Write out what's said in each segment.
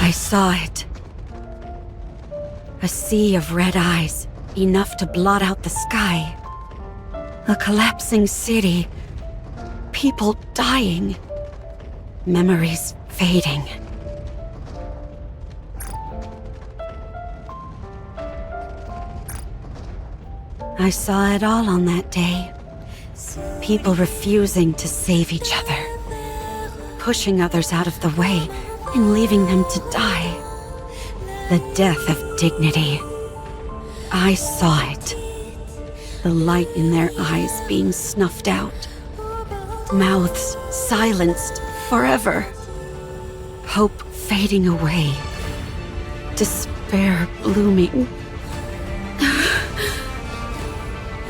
I saw it. A sea of red eyes, enough to blot out the sky. A collapsing city. People dying. Memories fading. I saw it all on that day. People refusing to save each other. Pushing others out of the way and leaving them to die. The death of dignity. I saw it. The light in their eyes being snuffed out. Mouths silenced forever. Hope fading away. Despair blooming.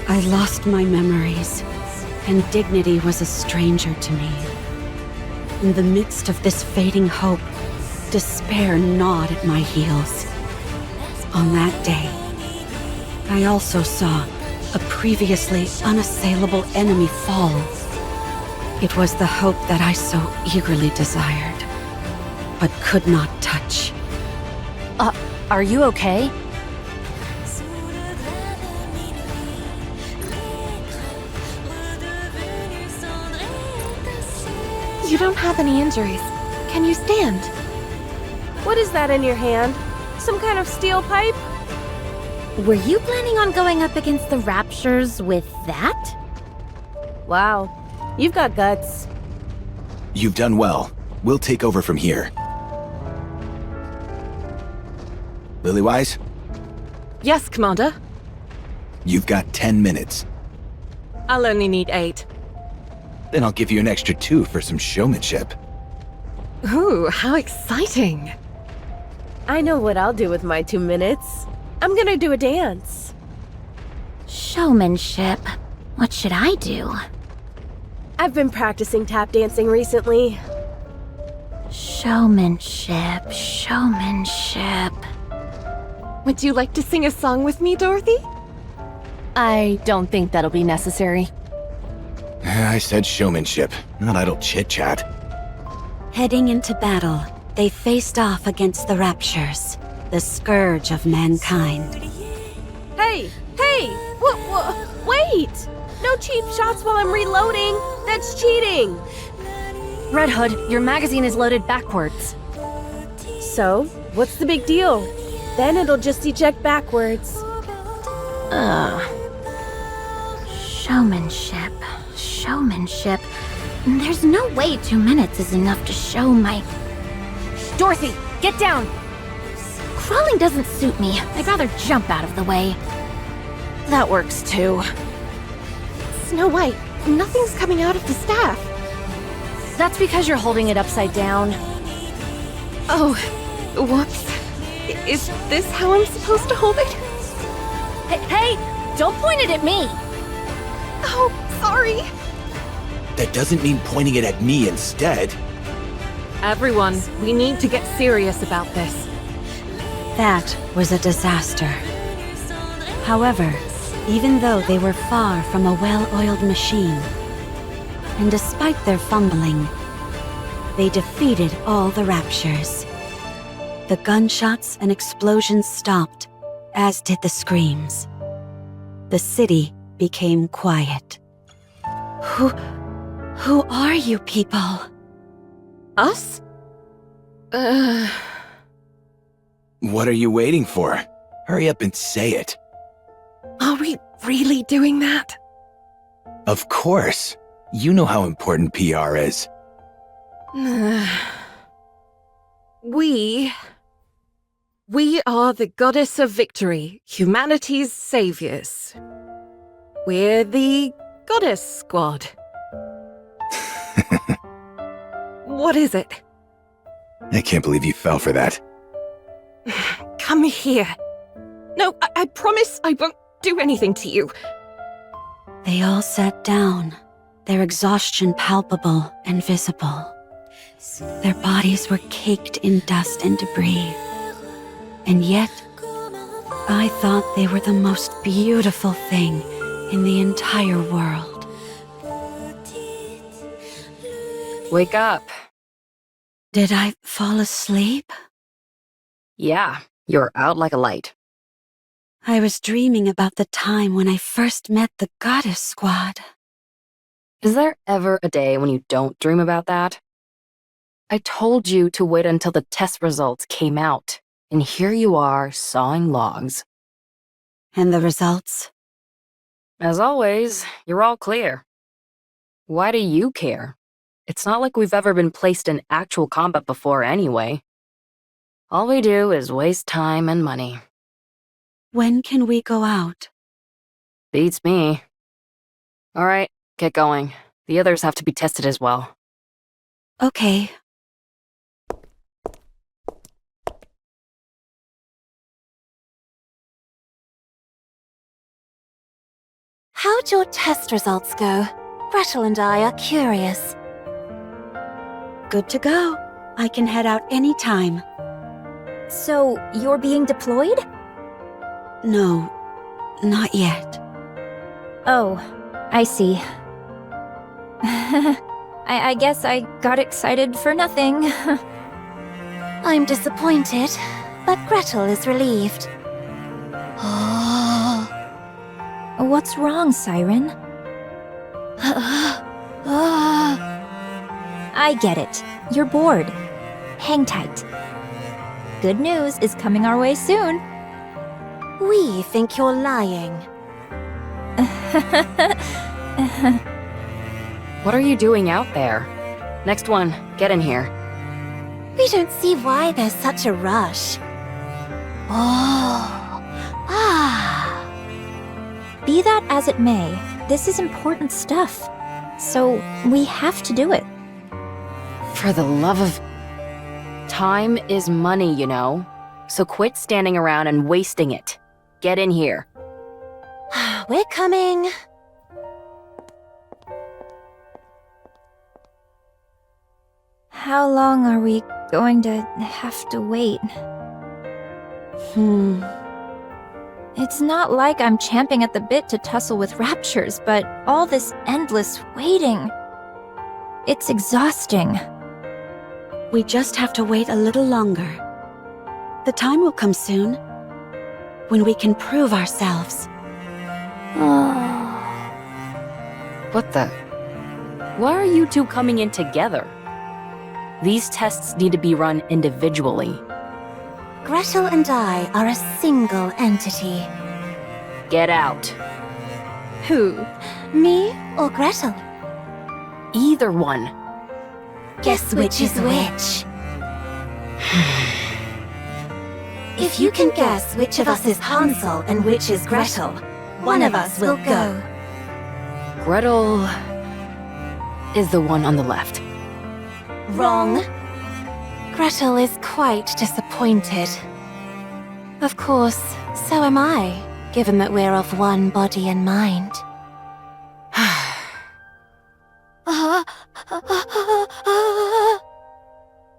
I lost my memories, and dignity was a stranger to me. In the midst of this fading hope, despair gnawed at my heels. On that day, I also saw a previously unassailable enemy fall. It was the hope that I so eagerly desired, but could not touch. Are you okay? You don't have any injuries. Can you stand? What is that in your hand? Some kind of steel pipe? Were you planning on going up against the Raptures with that? Wow, you've got guts. You've done well. We'll take over from here. Lilywise, Yes, Commander. you've got 10 minutes. I'll only need 8. Then I'll give you an extra 2 for some showmanship. Ooh, how exciting! I know what I'll do with my 2 minutes. I'm gonna do a dance. Showmanship. What should I do? I've been practicing tap dancing recently. Showmanship, showmanship. Would you like to sing a song with me, Dorothy? I don't think that'll be necessary. I said showmanship, not idle chit-chat. Heading into battle, they faced off against the Raptures, the scourge of mankind. Hey! Wait! No cheap shots while I'm reloading! That's cheating! Red Hood, your magazine is loaded backwards. So, what's the big deal? Then it'll just eject backwards. Showmanship, showmanship. There's no way 2 minutes is enough to show my... Dorothy, get down! Crawling doesn't suit me. I'd rather jump out of the way. That works too. Snow White, nothing's coming out of the staff. That's because you're holding it upside down. Oh, whoops. Is this how I'm supposed to hold it? Hey, don't point it at me! Oh, sorry. That doesn't mean pointing it at me instead. Everyone, we need to get serious about this. That was a disaster. However, even though they were far from a well-oiled machine, and despite their fumbling, they defeated all the Raptures. The gunshots and explosions stopped, as did the screams. The city became quiet. Who are you people? Us? What are you waiting for? Hurry up and say it. Are we really doing that? Of course. You know how important PR is. We are the Goddess of Victory, humanity's saviors. We're the Goddess Squad. What is it? I can't believe you fell for that. Come here. No, I promise I won't do anything to you. They all sat down, their exhaustion palpable and visible. Their bodies were caked in dust and debris. And yet, I thought they were the most beautiful thing in the entire world. Wake up. Did I fall asleep? Yeah, you're out like a light. I was dreaming about the time when I first met the goddess squad. Is there ever a day when you don't dream about that? I told you to wait until the test results came out, and here you are sawing logs. And the results? As always, you're all clear. Why do you care? It's not like we've ever been placed in actual combat before anyway. All we do is waste time and money. When can we go out? Beats me. All right, get going. The others have to be tested as well. Okay. How'd your test results go? Gretel and I are curious. Good to go. I can head out anytime. So, you're being deployed? No, not yet. Oh, I see. I guess I got excited for nothing. I'm disappointed, but Gretel is relieved. What's wrong, Siren? I get it. You're bored. Hang tight. Good news is coming our way soon. We think you're lying. What are you doing out there? Next one, get in here. We don't see why there's such a rush. Be that as it may, this is important stuff. So, we have to do it. For the love of... Time is money, you know? So quit standing around and wasting it. Get in here. We're coming. How long are we going to have to wait? It's not like I'm champing at the bit to tussle with raptures, but all this endless waiting. It's exhausting. We just have to wait a little longer. The time will come soon, when we can prove ourselves. What the... Why are you two coming in together? These tests need to be run individually. Gretel and I are a single entity. Get out. Who? Me or Gretel? Either one. Guess which is which. If you can guess which of us is Hansel and which is Gretel, one of us will go. Gretel... is the one on the left. Wrong. Gretel is quite disappointed. Of course, so am I, given that we're of one body and mind.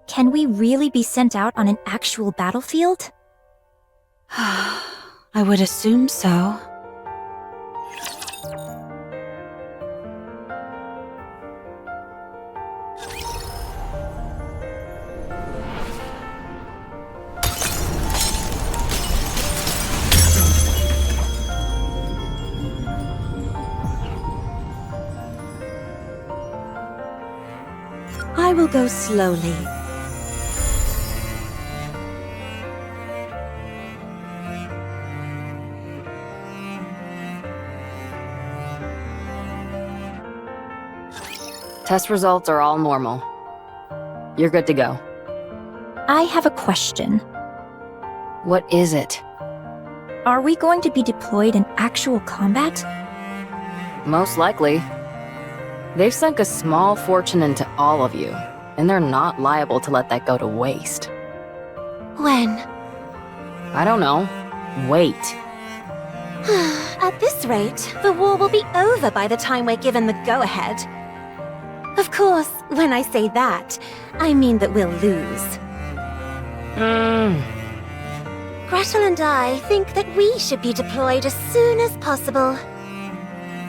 Can we really be sent out on an actual battlefield? I would assume so. I will go slowly. Test results are all normal. You're good to go. I have a question. What is it? Are we going to be deployed in actual combat? Most likely. They've sunk a small fortune into all of you, and they're not liable to let that go to waste. When? I don't know. Wait. At this rate, the war will be over by the time we're given the go-ahead. Of course, when I say that, I mean that we'll lose. Gretel and I think that we should be deployed as soon as possible.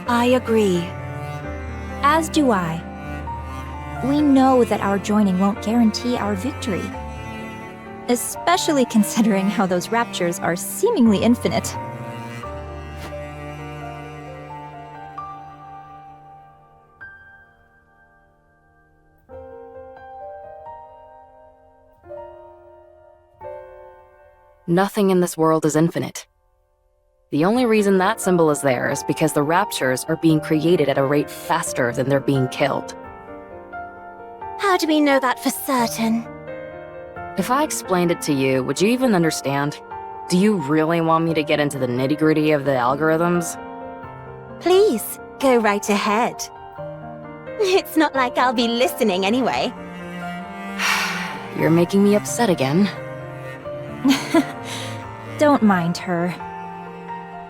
I agree. As do I. We know that our joining won't guarantee our victory. especially considering how those raptures are seemingly infinite. Nothing in this world is infinite. The only reason that symbol is there is because the raptures are being created at a rate faster than they're being killed. How do we know that for certain? If I explained it to you, would you even understand? Do you really want me to get into the nitty-gritty of the algorithms? Please, go right ahead. It's not like I'll be listening anyway. You're making me upset again. Don't mind her.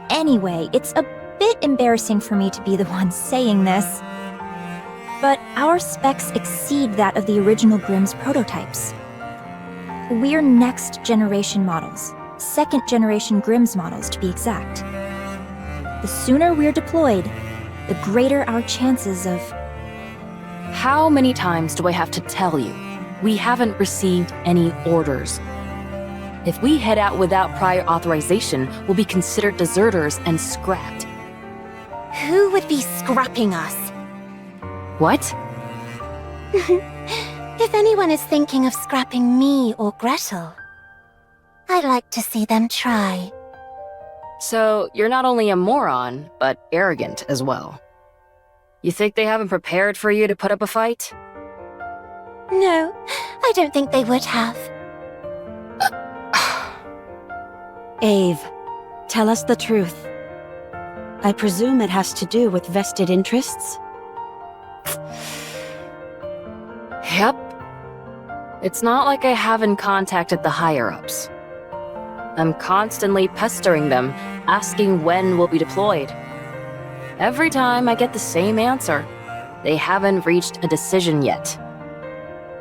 Anyway, it's a bit embarrassing for me to be the one saying this, but our specs exceed that of the original Grimm's prototypes. We're next-generation models, second-generation Grimm's models to be exact. The sooner we're deployed, the greater our chances of... How many times do I have to tell you? We haven't received any orders. If we head out without prior authorization, we'll be considered deserters and scrapped. Who would be scrapping us? What? If anyone is thinking of scrapping me or Gretel, I'd like to see them try. So, you're not only a moron, but arrogant as well. You think they haven't prepared for you to put up a fight? No, I don't think they would have. Ave, tell us the truth. I presume it has to do with vested interests? Yep. It's not like I haven't contacted the higher-ups. I'm constantly pestering them, asking when we'll be deployed. Every time I get the same answer. They haven't reached a decision yet.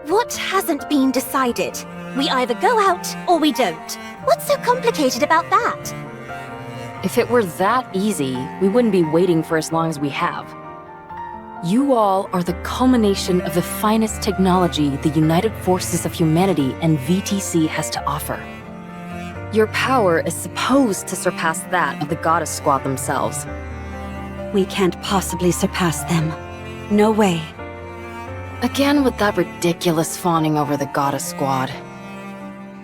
What hasn't been decided? We either go out or we don't. What's so complicated about that? If it were that easy, we wouldn't be waiting for as long as we have. You all are the culmination of the finest technology the United Forces of Humanity and VTC has to offer. Your power is supposed to surpass that of the Goddess Squad themselves. We can't possibly surpass them. No way. Again with that ridiculous fawning over the Goddess Squad.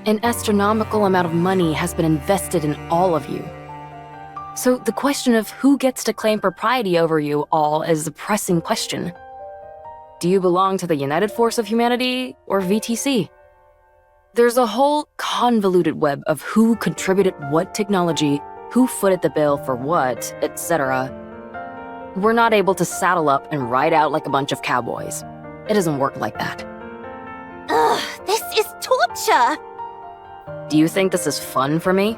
An astronomical amount of money has been invested in all of you. So the question of who gets to claim propriety over you all is a pressing question. Do you belong to the United Force of Humanity or VTC? There's a whole convoluted web of who contributed what technology, who footed the bill for what, etc. We're not able to saddle up and ride out like a bunch of cowboys. It doesn't work like that. Ugh, this is torture! Do you think this is fun for me?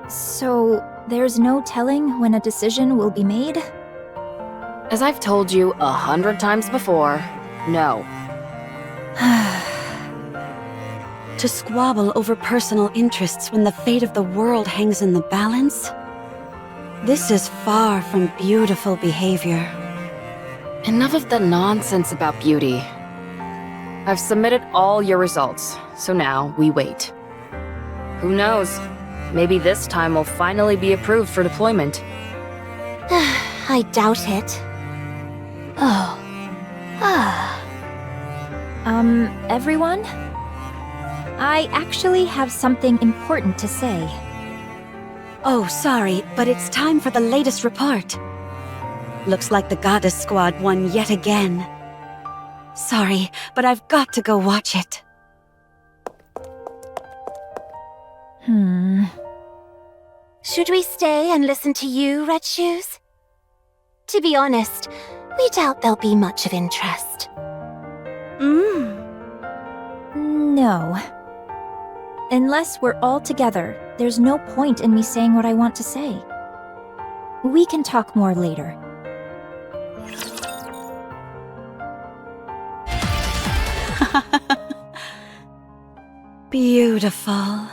So, there's no telling when a decision will be made? As I've told you 100 times before, no. To squabble over personal interests when the fate of the world hangs in the balance? This is far from beautiful behavior. Enough of the nonsense about beauty. I've submitted all your results, so now we wait. Who knows? Maybe this time we'll finally be approved for deployment. I doubt it. Oh. Everyone? I actually have something important to say. Oh, sorry, but it's time for the latest report. Looks like the Goddess Squad won yet again. Sorry, but I've got to go watch it. Should we stay and listen to you, Red Shoes? To be honest, we doubt there'll be much of interest. No. Unless we're all together, there's no point in me saying what I want to say. We can talk more later. Beautiful.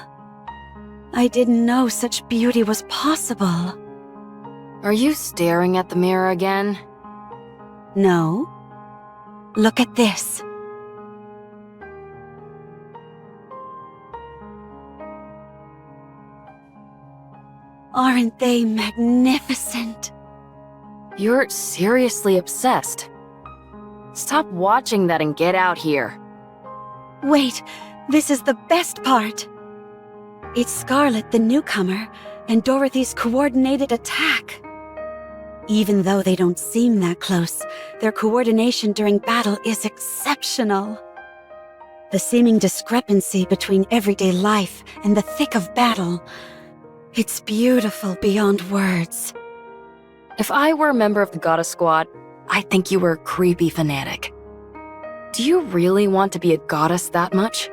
I didn't know such beauty was possible. Are you staring at the mirror again? No. Look at this. Aren't they magnificent? You're seriously obsessed. Stop watching that and get out here. Wait, this is the best part. It's Scarlet, the newcomer, and Dorothy's coordinated attack. Even though they don't seem that close, their coordination during battle is exceptional. The seeming discrepancy between everyday life and the thick of battle, it's beautiful beyond words. If I were a member of the Goddess Squad, I'd think you were a creepy fanatic. Do you really want to be a goddess that much?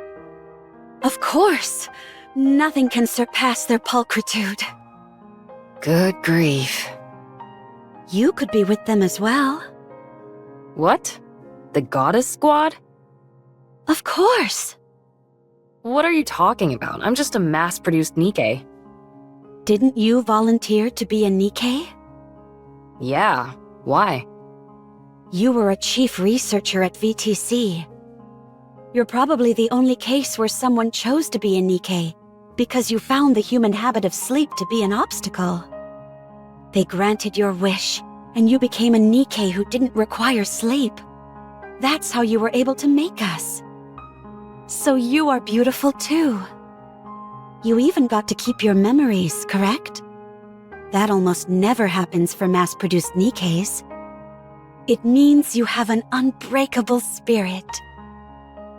Of course! Nothing can surpass their pulchritude. Good grief. You could be with them as well. What? The Goddess Squad? Of course! What are you talking about? I'm just a mass-produced Nikke. Didn't you volunteer to be a Nikke? Yeah, why? You were a chief researcher at VTC. You're probably the only case where someone chose to be a Nikke, because you found the human habit of sleep to be an obstacle. They granted your wish, and you became a Nikke who didn't require sleep. That's how you were able to make us. So you are beautiful too. You even got to keep your memories, correct? That almost never happens for mass-produced Nikkes. It means you have an unbreakable spirit.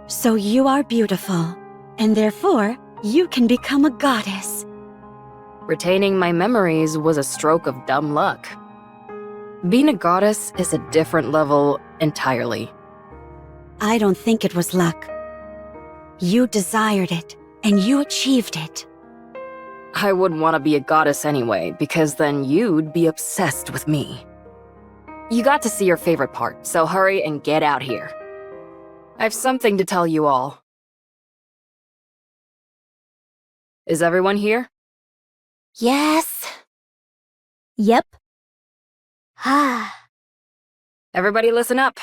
So you are beautiful, and therefore, you can become a goddess. Retaining my memories was a stroke of dumb luck. Being a goddess is a different level entirely. I don't think it was luck. You desired it, and you achieved it. I wouldn't want to be a goddess anyway, because then you'd be obsessed with me. You got to see your favorite part, so hurry and get out here. I have something to tell you all. Is everyone here? Yes. Yep. Ah. Everybody listen up,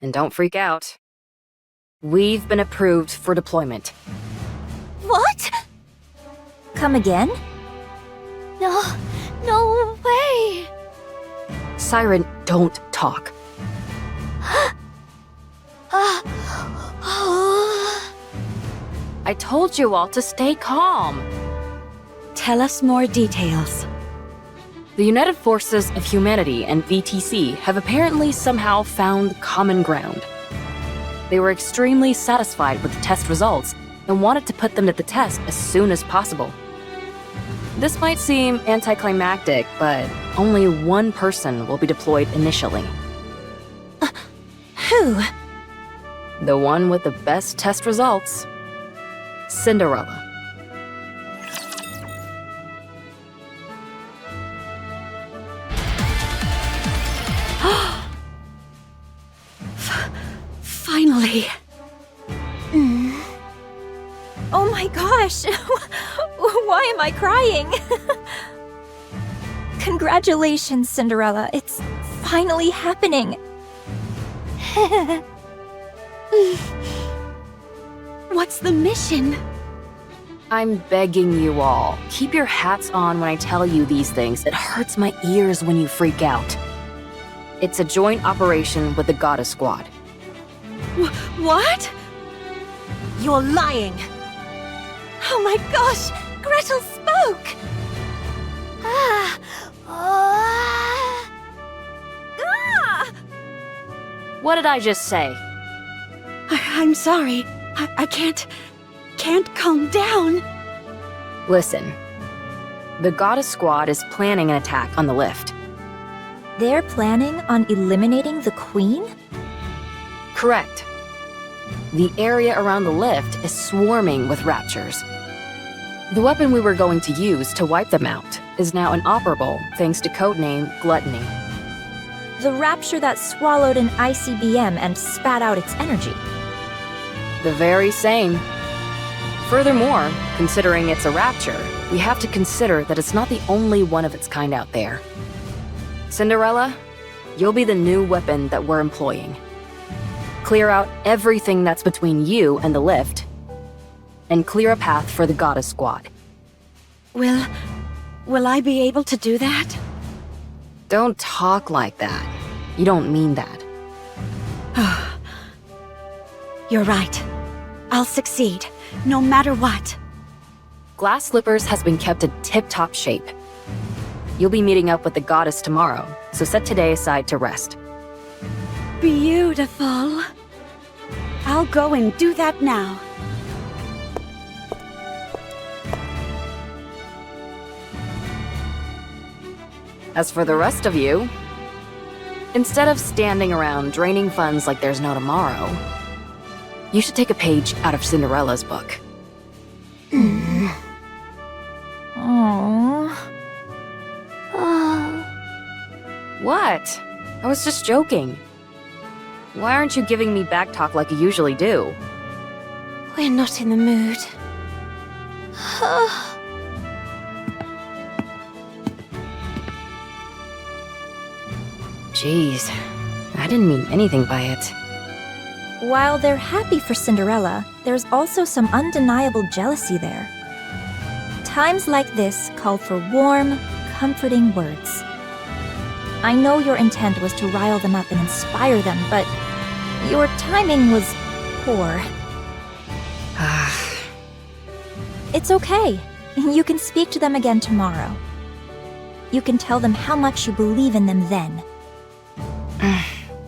and don't freak out. We've been approved for deployment. What? Come again? No way. Siren, don't talk. I told you all to stay calm. Tell us more details. The United Forces of Humanity and VTC have apparently somehow found common ground. They were extremely satisfied with the test results and wanted to put them to the test as soon as possible. This might seem anticlimactic, but only one person will be deployed initially. Who? The one with the best test results. Cinderella. Finally. Oh my gosh! Why am I crying? Congratulations, Cinderella. It's finally happening. What's the mission? I'm begging you all, keep your hats on when I tell you these things. It hurts my ears when you freak out. It's a joint operation with the Goddess Squad. What? You're lying. Oh my gosh! Gretel spoke! What did I just say? I'm sorry. I can't calm down. Listen. The Goddess Squad is planning an attack on the lift. They're planning on eliminating the Queen? Correct. The area around the lift is swarming with raptures. The weapon we were going to use to wipe them out is now inoperable thanks to codename Gluttony. The rapture that swallowed an ICBM and spat out its energy. The very same. Furthermore, considering it's a rapture, we have to consider that it's not the only one of its kind out there. Cinderella, you'll be the new weapon that we're employing. Clear out everything that's between you and the lift, and clear a path for the Goddess Squad. Will Will I be able to do that? Don't talk like that. You don't mean that. You're right. I'll succeed, no matter what. Glass Slippers has been kept in tip-top shape. You'll be meeting up with the goddess tomorrow, so set today aside to rest. Beautiful. I'll go and do that now. As for the rest of you, instead of standing around draining funds like there's no tomorrow, you should take a page out of Cinderella's book. Aww. What? I was just joking. Why aren't you giving me back talk like you usually do? We're not in the mood. Jeez, I didn't mean anything by it. While they're happy for Cinderella, there's also some undeniable jealousy there. Times like this call for warm, comforting words. I know your intent was to rile them up and inspire them, but your timing was poor. It's okay. You can speak to them again tomorrow. You can tell them how much you believe in them then.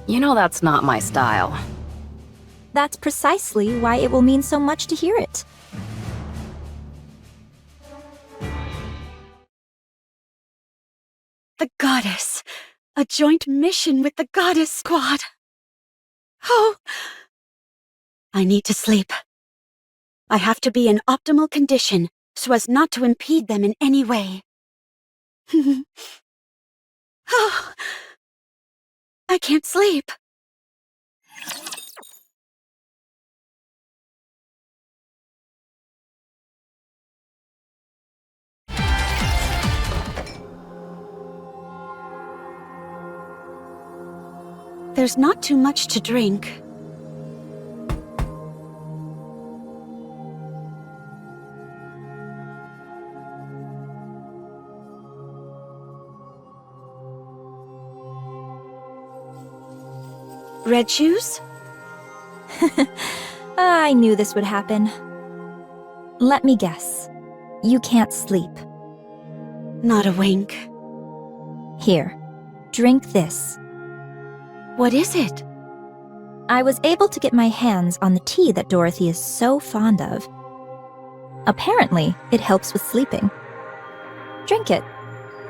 You know that's not my style. That's precisely why it will mean so much to hear it. The goddess. A joint mission with the goddess squad. Oh! I need to sleep. I have to be in optimal condition so as not to impede them in any way. Oh! I can't sleep. There's not too much to drink. Red shoes? I knew this would happen. Let me guess. You can't sleep. Not a wink. Here, drink this. What is it? I was able to get my hands on the tea that Dorothy is so fond of. Apparently, it helps with sleeping. Drink it.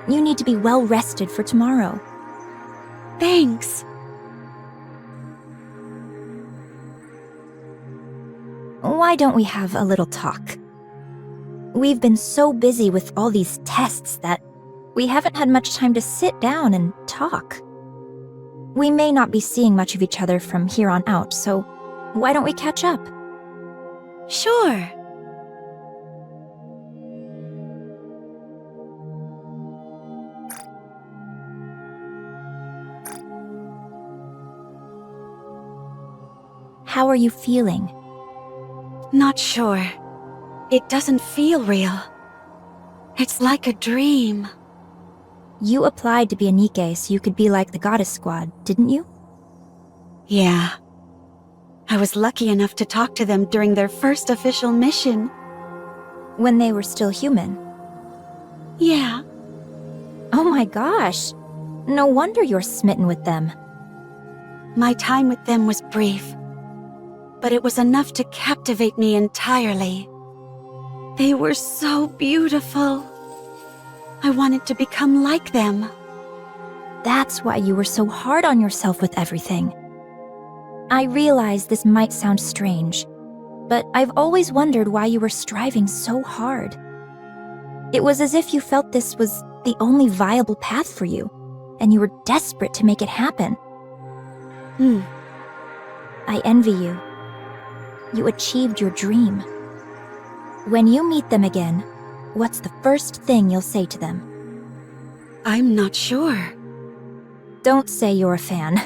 You need to be well rested for tomorrow. Thanks. Why don't we have a little talk? We've been so busy with all these tests that we haven't had much time to sit down and talk. We may not be seeing much of each other from here on out, so why don't we catch up? Sure. How are you feeling? Not sure. It doesn't feel real. It's like a dream. You applied to be a Nikke so you could be like the goddess squad, didn't you? Yeah. I was lucky enough to talk to them during their first official mission. When they were still human. Yeah. Oh my gosh. No wonder you're smitten with them. My time with them was brief, but it was enough to captivate me entirely. They were so beautiful. I wanted to become like them. That's why you were so hard on yourself with everything. I realize this might sound strange, but I've always wondered why you were striving so hard. It was as if you felt this was the only viable path for you, and you were desperate to make it happen. I envy you. You achieved your dream. When you meet them again, what's the first thing you'll say to them? I'm not sure. Don't say you're a fan.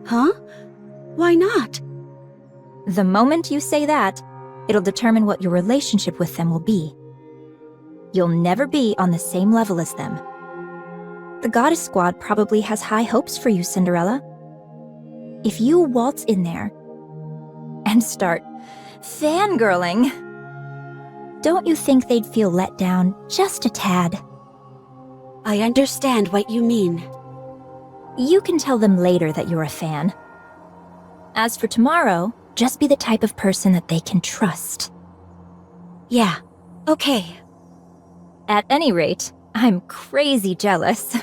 Huh? Why not? The moment you say that, it'll determine what your relationship with them will be. you'll never be on the same level as them. The Goddess Squad probably has high hopes for you, Cinderella. If you waltz in there and start fangirling, don't you think they'd feel let down just a tad? I understand what you mean. You can tell them later that you're a fan. As for tomorrow, just be the type of person that they can trust. Yeah, okay. At any rate, I'm crazy jealous.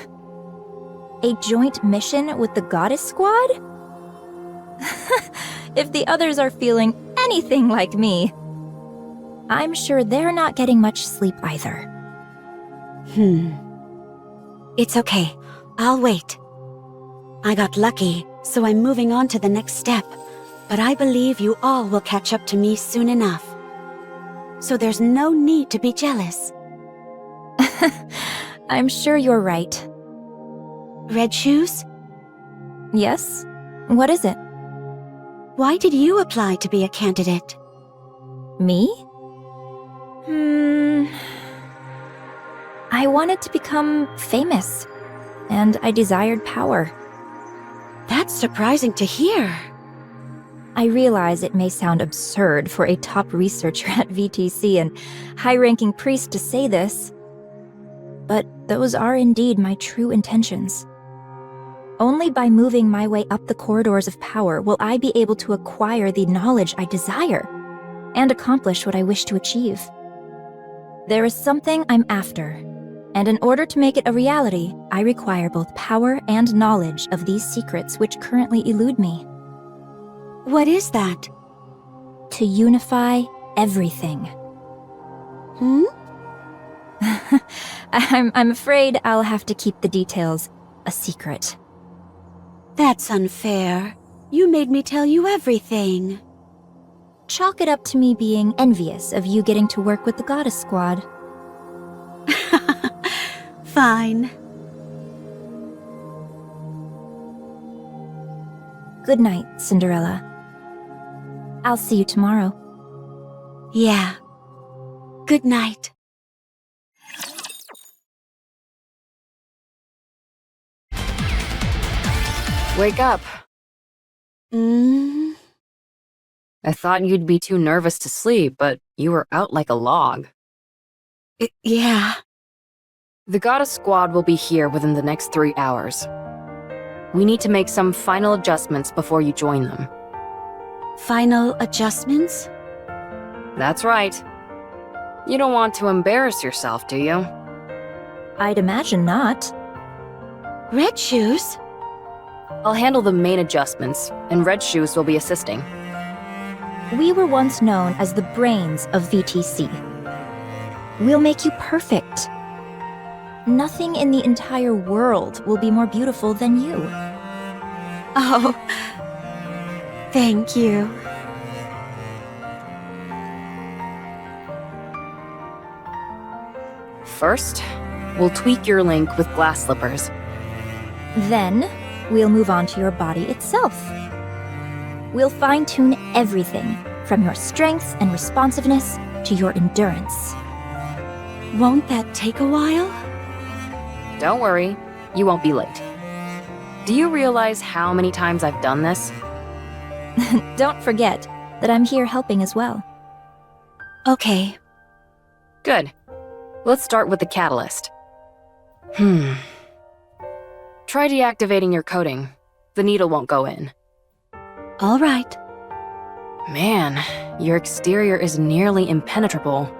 A joint mission with the Goddess Squad? If the others are feeling anything like me, I'm sure they're not getting much sleep either. It's okay. I'll wait. I got lucky, so I'm moving on to the next step. But I believe you all will catch up to me soon enough. So there's no need to be jealous. I'm sure you're right. Red Shoes? Yes? What is it? Why did you apply to be a candidate? Me? I wanted to become famous, and I desired power. That's surprising to hear. I realize it may sound absurd for a top researcher at VTC and high-ranking priest to say this, but those are indeed my true intentions. Only by moving my way up the corridors of power will I be able to acquire the knowledge I desire and accomplish what I wish to achieve. There is something I'm after, and in order to make it a reality, I require both power and knowledge of these secrets which currently elude me. What is that? To unify everything. I'm afraid I'll have to keep the details a secret. That's unfair. You made me tell you everything. Chalk it up to me being envious of you getting to work with the Goddess Squad. Fine. Good night, Cinderella. I'll see you tomorrow. Yeah. Good night. Wake up. Mm. I thought you'd be too nervous to sleep, but you were out like a log. Yeah. The Goddess Squad will be here within the next 3 hours. We need to make some final adjustments before you join them. Final adjustments? That's right. You don't want to embarrass yourself, do you? I'd imagine not. Red Shoes? I'll handle the main adjustments, and Red Shoes will be assisting. We were once known as the brains of VTC. We'll make you perfect. Nothing in the entire world will be more beautiful than you. Oh, thank you. First, we'll tweak your link with glass slippers. Then, we'll move on to your body itself. We'll fine-tune everything, from your strength and responsiveness to your endurance. Won't that take a while? Don't worry, you won't be late. Do you realize how many times I've done this? Don't forget that I'm here helping as well. Okay. Good. Let's start with the catalyst. Try deactivating your coating. The needle won't go in. All right. Man, your exterior is nearly impenetrable.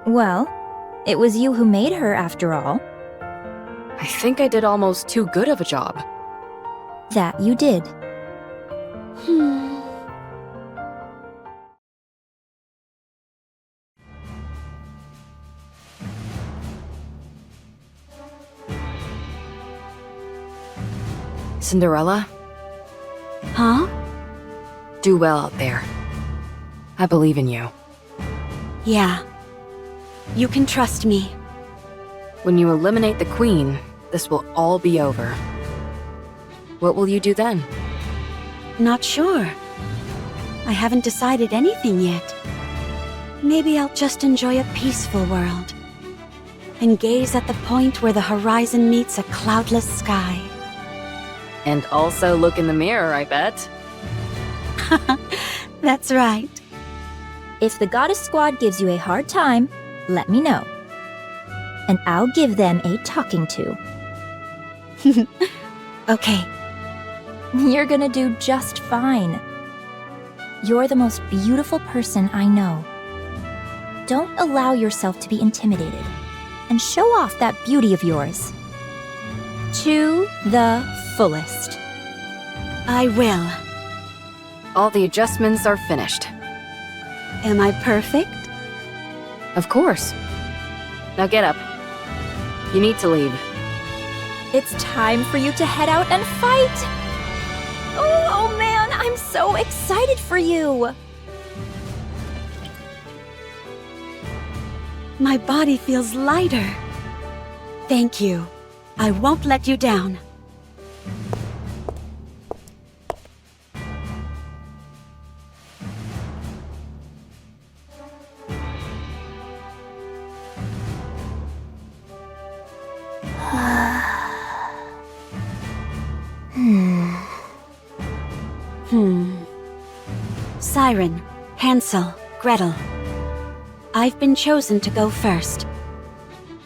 Well, it was you who made her after all. I think I did almost too good of a job. That you did. Cinderella, Huh? do well out there. I believe in you. Yeah. You can trust me. When you eliminate the queen, this will all be over. What will you do then? Not sure. I haven't decided anything yet. Maybe I'll just enjoy a peaceful world. and gaze at the point where the horizon meets a cloudless sky. And also look in the mirror, I bet. That's right. If the Goddess Squad gives you a hard time, let me know. And I'll give them a talking to. Okay. You're gonna do just fine. You're the most beautiful person I know. Don't allow yourself to be intimidated, and show off that beauty of yours. To the fullest. I will. All the adjustments are finished. Am I perfect? Of course. Now get up. You need to leave. It's time for you to head out and fight! Oh man, I'm so excited for you! My body feels lighter. Thank you. I won't let you down. Siren, Hansel, Gretel. I've been chosen to go first.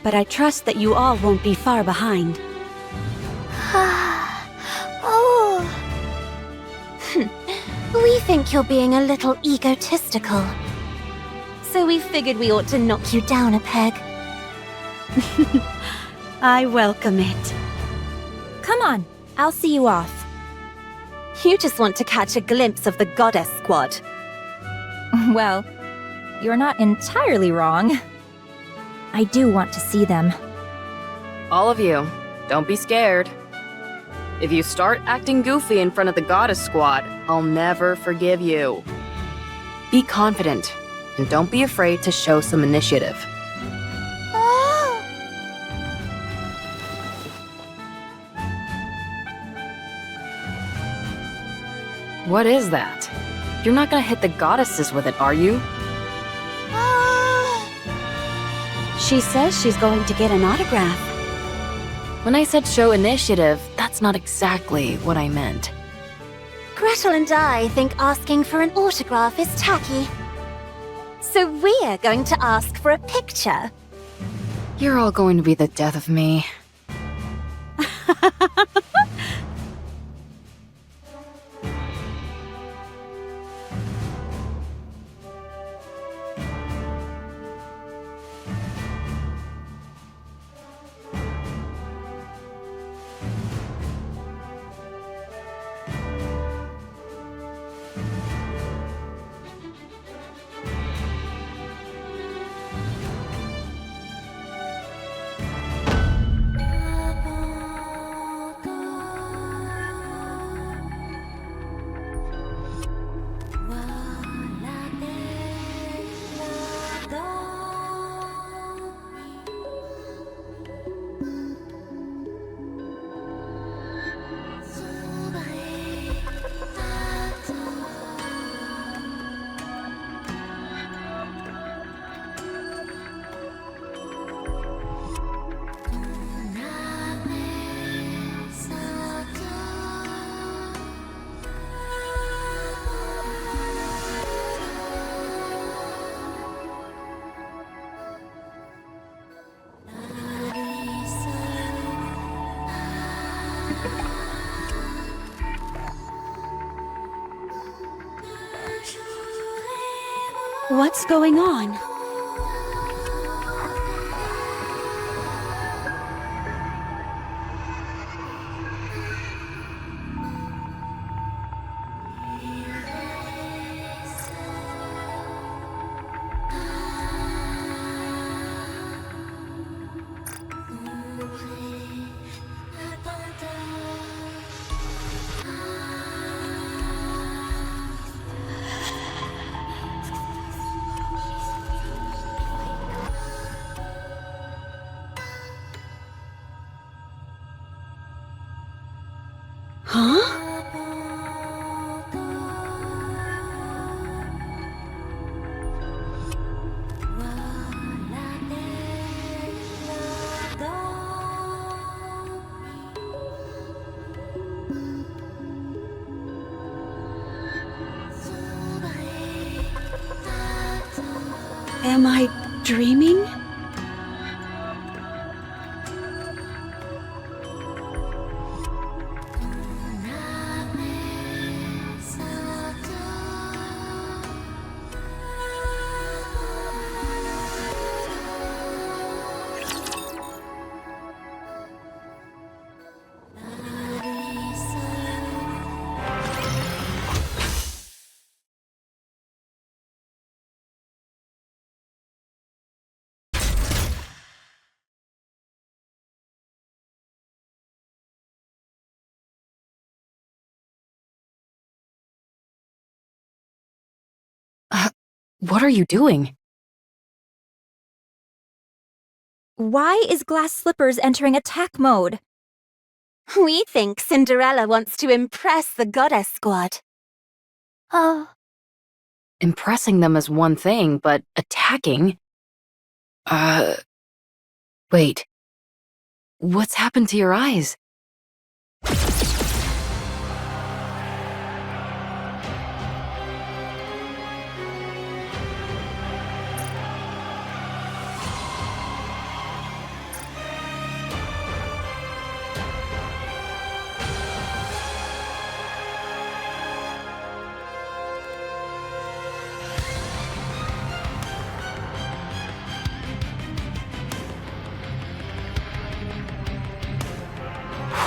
But I trust that you all won't be far behind. Oh. We think you're being a little egotistical. So we figured we ought to knock you down a peg. I welcome it. Come on, I'll see you off. You just want to catch a glimpse of the Goddess Squad. Well, you're not entirely wrong. I do want to see them. All of you, don't be scared. If you start acting goofy in front of the Goddess Squad, I'll never forgive you. Be confident, and don't be afraid to show some initiative. What is that? You're not gonna hit the goddesses with it, are you? She says she's going to get an autograph. When I said show initiative, that's not exactly what I meant. Gretel and I think asking for an autograph is tacky. So we're going to ask for a picture. You're all going to be the death of me. What's going on? Am I dreaming? What are you doing? Why is Glass Slippers entering attack mode? We think Cinderella wants to impress the Goddess Squad. Oh. Impressing them is one thing, but attacking? Wait. What's happened to your eyes?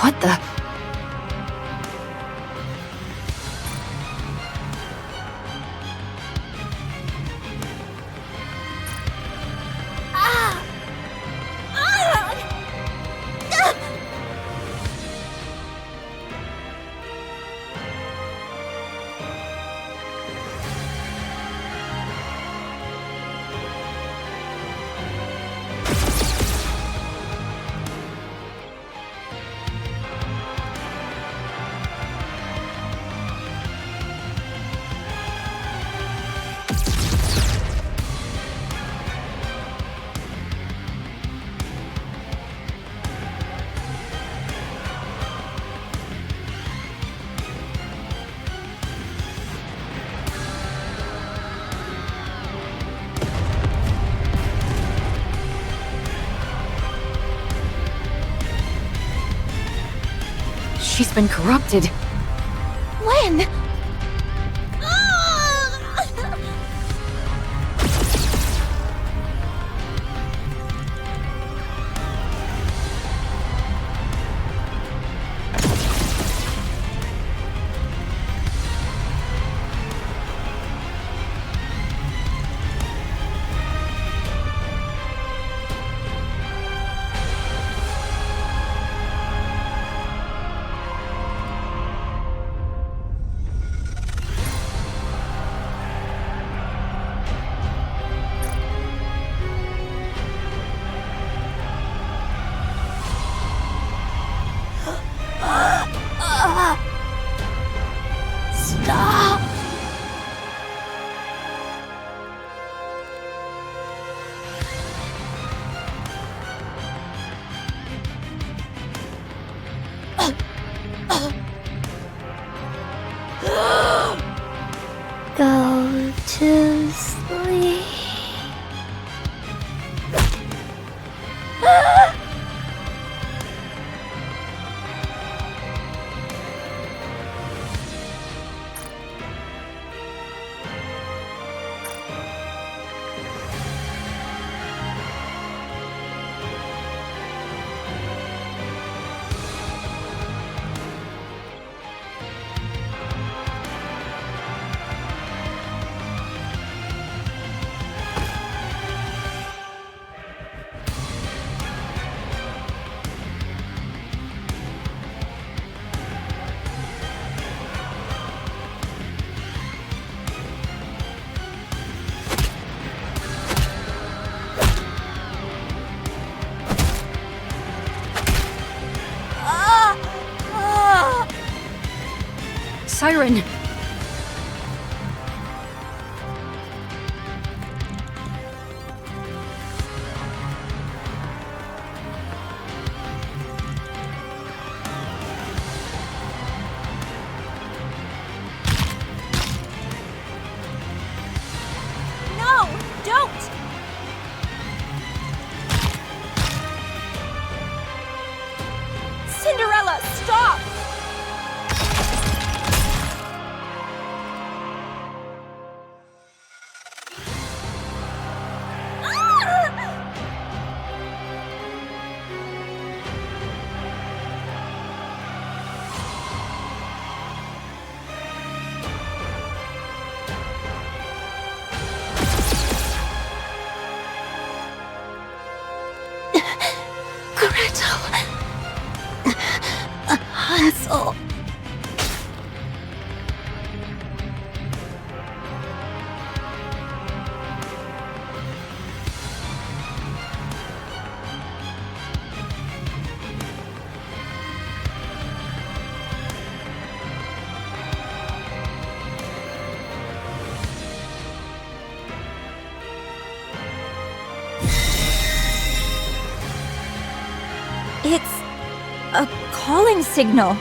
What the? She's been corrupted. When? Stop! Go to sleep. Siren! No! Don't! Gretel. Hansel. It's a calling signal.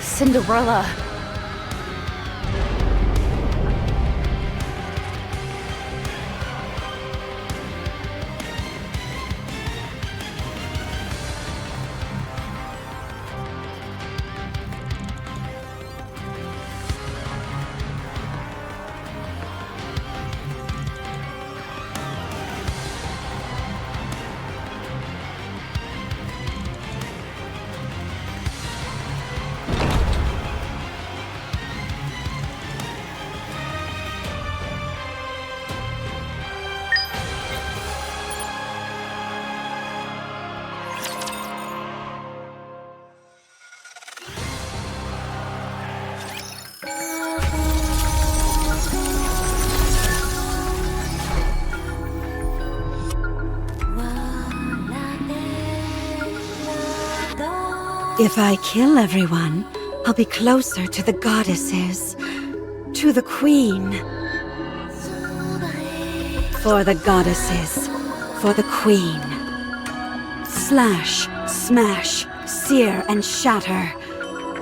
Cinderella. If I kill everyone, I'll be closer to the goddesses, to the queen. For the goddesses, for the queen. Slash, smash, sear and shatter.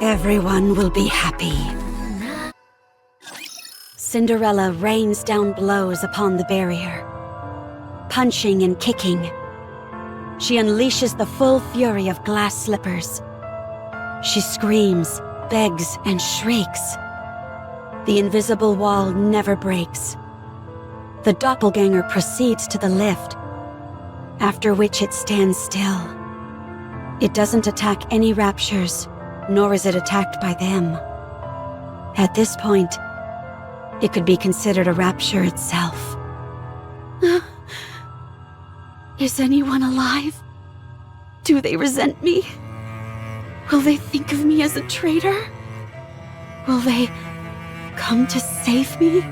Everyone will be happy. Cinderella rains down blows upon the barrier, punching and kicking. She unleashes the full fury of glass slippers. She screams, begs, and shrieks. The invisible wall never breaks. The doppelganger proceeds to the lift, after which it stands still. It doesn't attack any raptures, nor is it attacked by them. At this point, it could be considered a rapture itself. Is anyone alive? Do they resent me? Will they think of me as a traitor? Will they come to save me?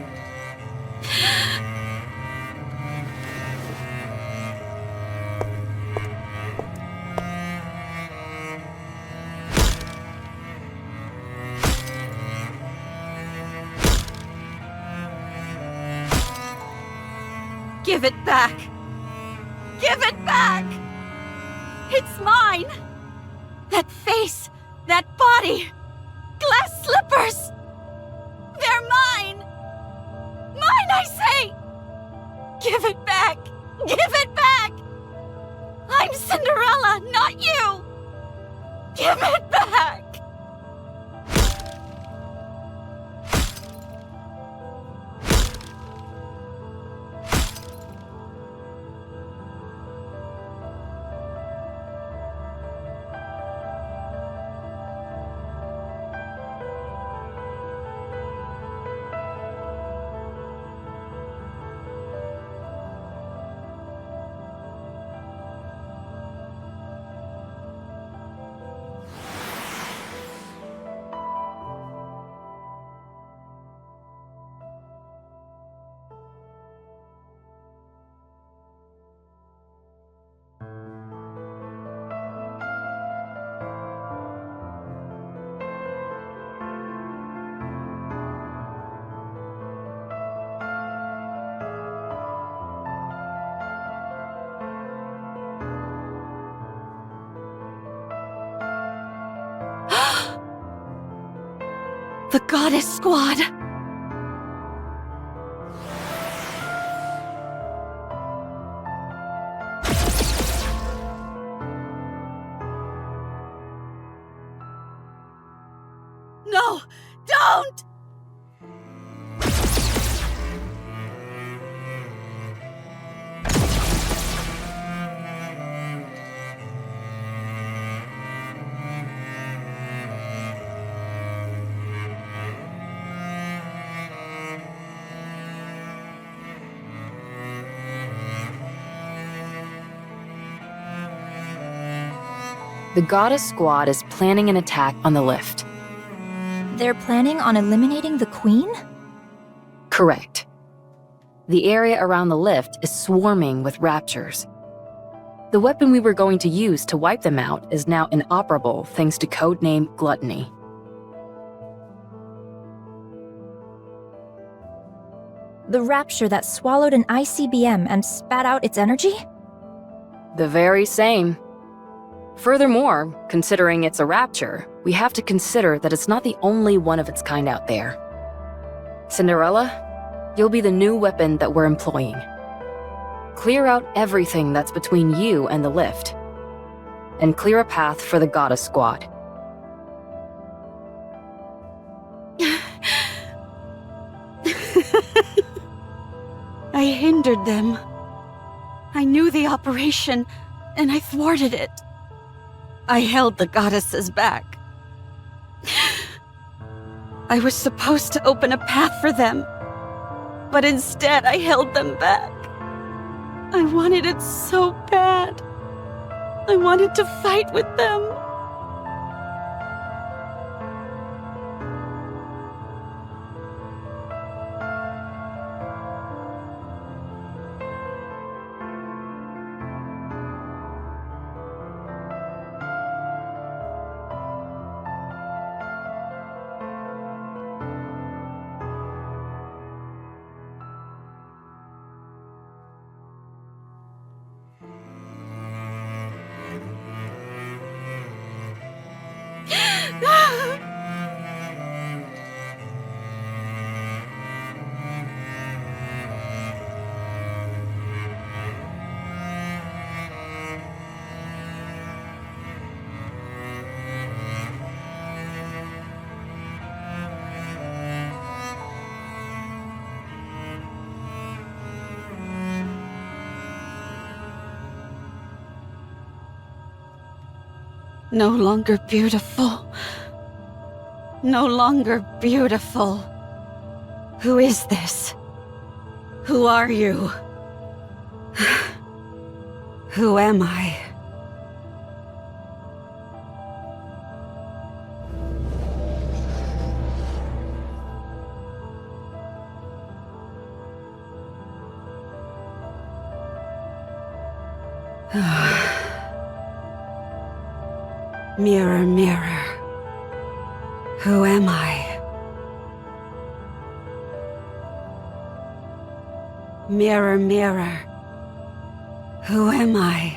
Give it back! Give it back! It's mine! That face, that body, glass slippers! They're mine! Mine, I say! Give it back! Give it back! I'm Cinderella, not you! Give it back! The Goddess Squad! No! Don't! The goddess squad is planning an attack on the lift. They're planning on eliminating the queen? Correct. The area around the lift is swarming with raptures. The weapon we were going to use to wipe them out is now inoperable thanks to codename Gluttony. The rapture that swallowed an ICBM and spat out its energy? The very same. Furthermore, considering it's a rapture, we have to consider that it's not the only one of its kind out there. Cinderella, you'll be the new weapon that we're employing. Clear out everything that's between you and the lift, and clear a path for the goddess squad. I hindered them. I knew the operation, and I thwarted it. I held the goddesses back. I was supposed to open a path for them, but instead I held them back. I wanted it so bad. I wanted to fight with them. No longer beautiful. No longer beautiful. Who is this? Who are you? Who am I? Mirror, mirror, who am I? Mirror, mirror, who am I?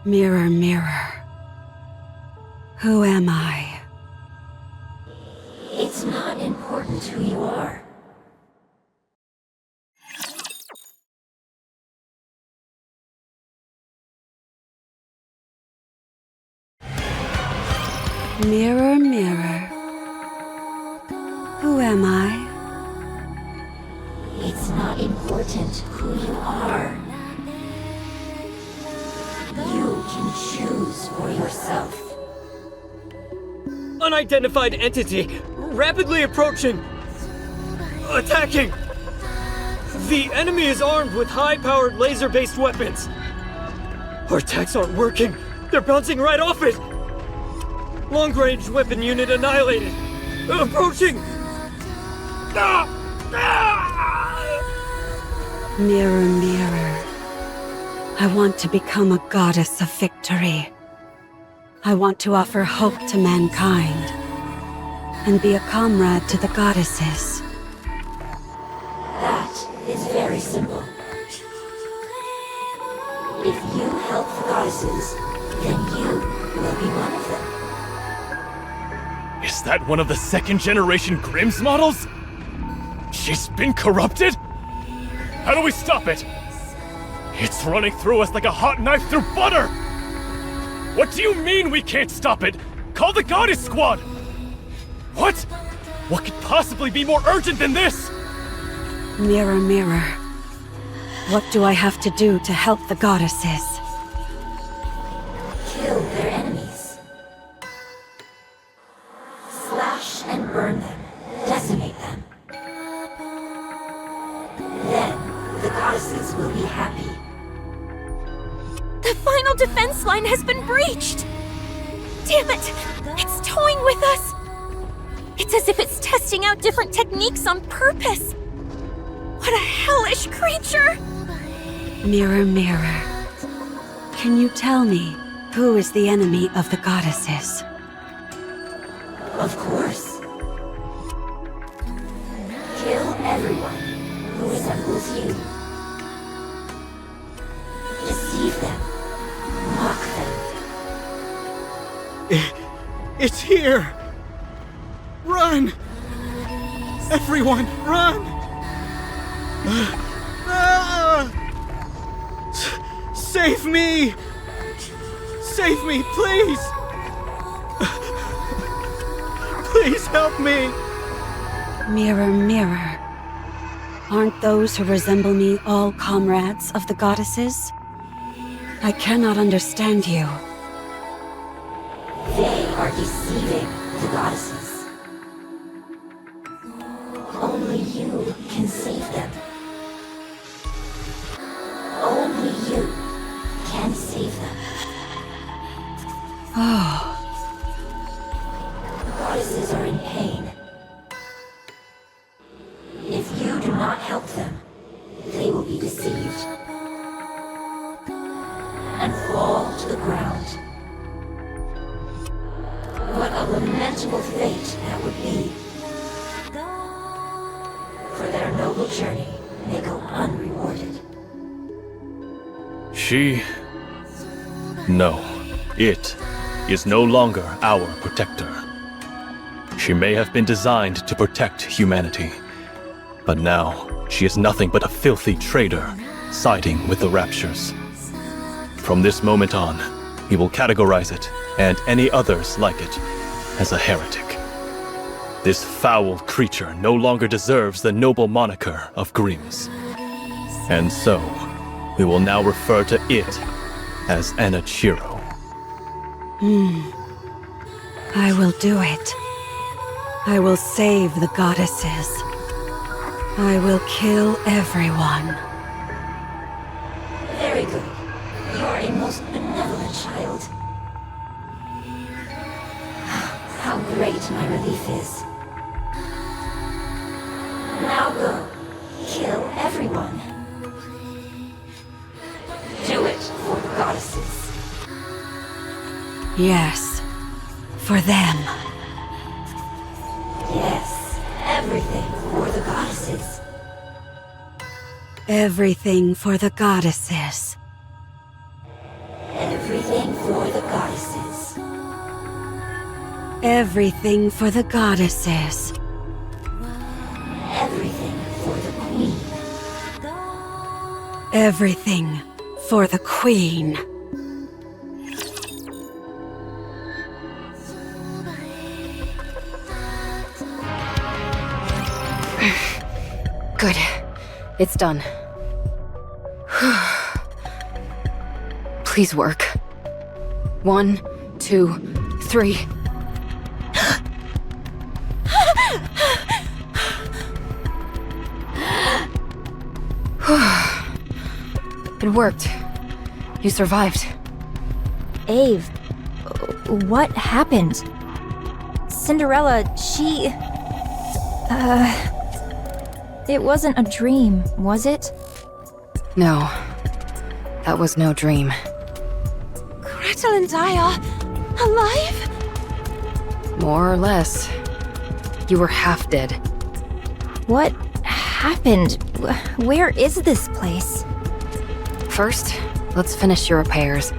Mirror, mirror, who am I? It's not important who you are. Mirror, mirror, who am I? It's not important who you are. You can choose for yourself. Unidentified entity, rapidly approaching. Attacking! The enemy is armed with high-powered laser-based weapons. Our attacks aren't working. They're bouncing right off it. Long-range weapon unit annihilated. Approaching! Mirror, mirror, I want to become a goddess of victory. I want to offer hope to mankind and be a comrade to the goddesses. That is very simple. If you help the goddesses, then you will be one of them. Is that one of the second-generation Grimm's models? She's been corrupted? How do we stop it? It's running through us like a hot knife through butter! What do you mean we can't stop it? Call the goddess squad! What? What could possibly be more urgent than this? Mirror, mirror, what do I have to do to help the goddesses? Kill their enemies. Slash and burn them. Decimate them. Then, the goddesses will be happy. The final defense line has been breached! Damn it! It's toying with us! It's as if it's testing out different techniques on purpose! What a hellish creature! Mirror, mirror, can you tell me who is the enemy of the goddesses? Of course. Kill everyone who resembles you. Deceive them. Mock them. It's here! Run! Everyone, run! Save me! Save me, please! Please help me! Mirror, mirror, aren't those who resemble me all comrades of the goddesses? I cannot understand you. They are deceiving the goddesses. Only you can save them. Only you can save them. Oh, The goddesses are in pain. If you do not help them, they will be deceived and fall to the ground. What a lamentable fate that would be. For their noble journey may go unrewarded. No. It is no longer our protector. She may have been designed to protect humanity, but now she is nothing but a filthy traitor, siding with the Raptures. From this moment on, we will categorize it, and any others like it, as a heretic. This foul creature no longer deserves the noble moniker of Grimms. And so, we will now refer to it as Anachiro. I will do it. I will save the goddesses. I will kill everyone. Very good. You are a most benevolent child. How great my relief is. Now go. Kill everyone. Do it for the goddesses. Yes, for them. Yes, everything for the goddesses. Everything for the goddesses. Everything for the goddesses. Everything for the goddesses. Everything for the queen. Everything for the queen. Good. It's done. Please work. 1, 2, 3. It worked. You survived. Ave, what happened? Cinderella, she... It wasn't a dream, was it? No. That was no dream. Gretel and I are alive? More or less. You were half dead. What happened? Where is this place? First, let's finish your repairs.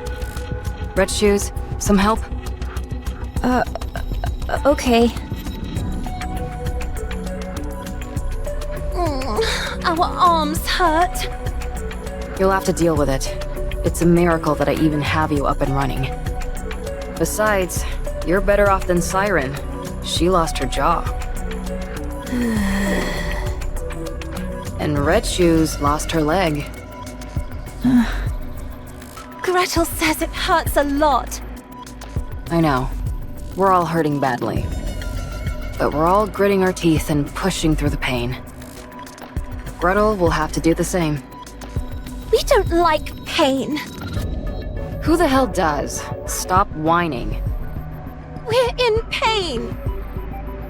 Red shoes, some help? Okay. Our arms hurt. You'll have to deal with it. It's a miracle that I even have you up and running. Besides, you're better off than Siren. She lost her jaw. And Red Shoes lost her leg. Gretel says it hurts a lot. I know. We're all hurting badly. But we're all gritting our teeth and pushing through the pain. Gretel will have to do the same. We don't like pain. Who the hell does? Stop whining. We're in pain.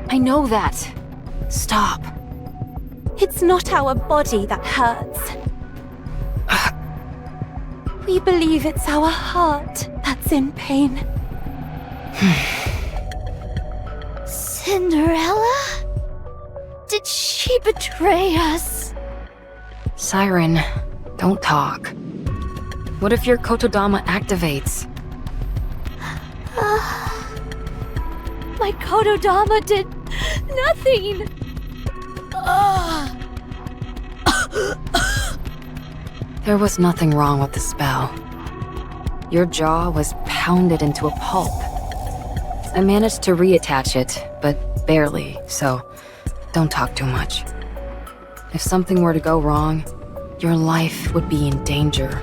I know that. Stop. It's not our body that hurts. We believe it's our heart that's in pain. Cinderella? Did she betray us? Siren, don't talk. What if your Kotodama activates? My Kotodama did nothing. There was nothing wrong with the spell. Your jaw was pounded into a pulp. I managed to reattach it, but barely, so don't talk too much. If something were to go wrong, your life would be in danger.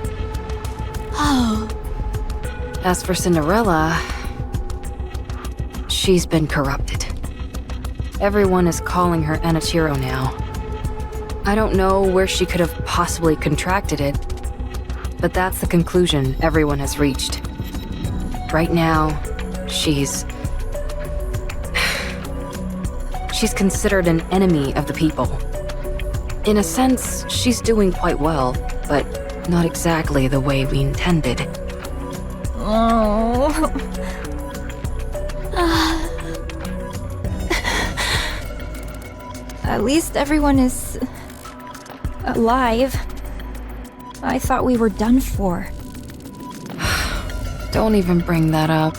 Oh. As for Cinderella, she's been corrupted. Everyone is calling her Anachiro now. I don't know where she could have possibly contracted it, but that's the conclusion everyone has reached. Right now, she's considered an enemy of the people. In a sense, she's doing quite well, but not exactly the way we intended. Oh. At least everyone is alive. I thought we were done for. Don't even bring that up.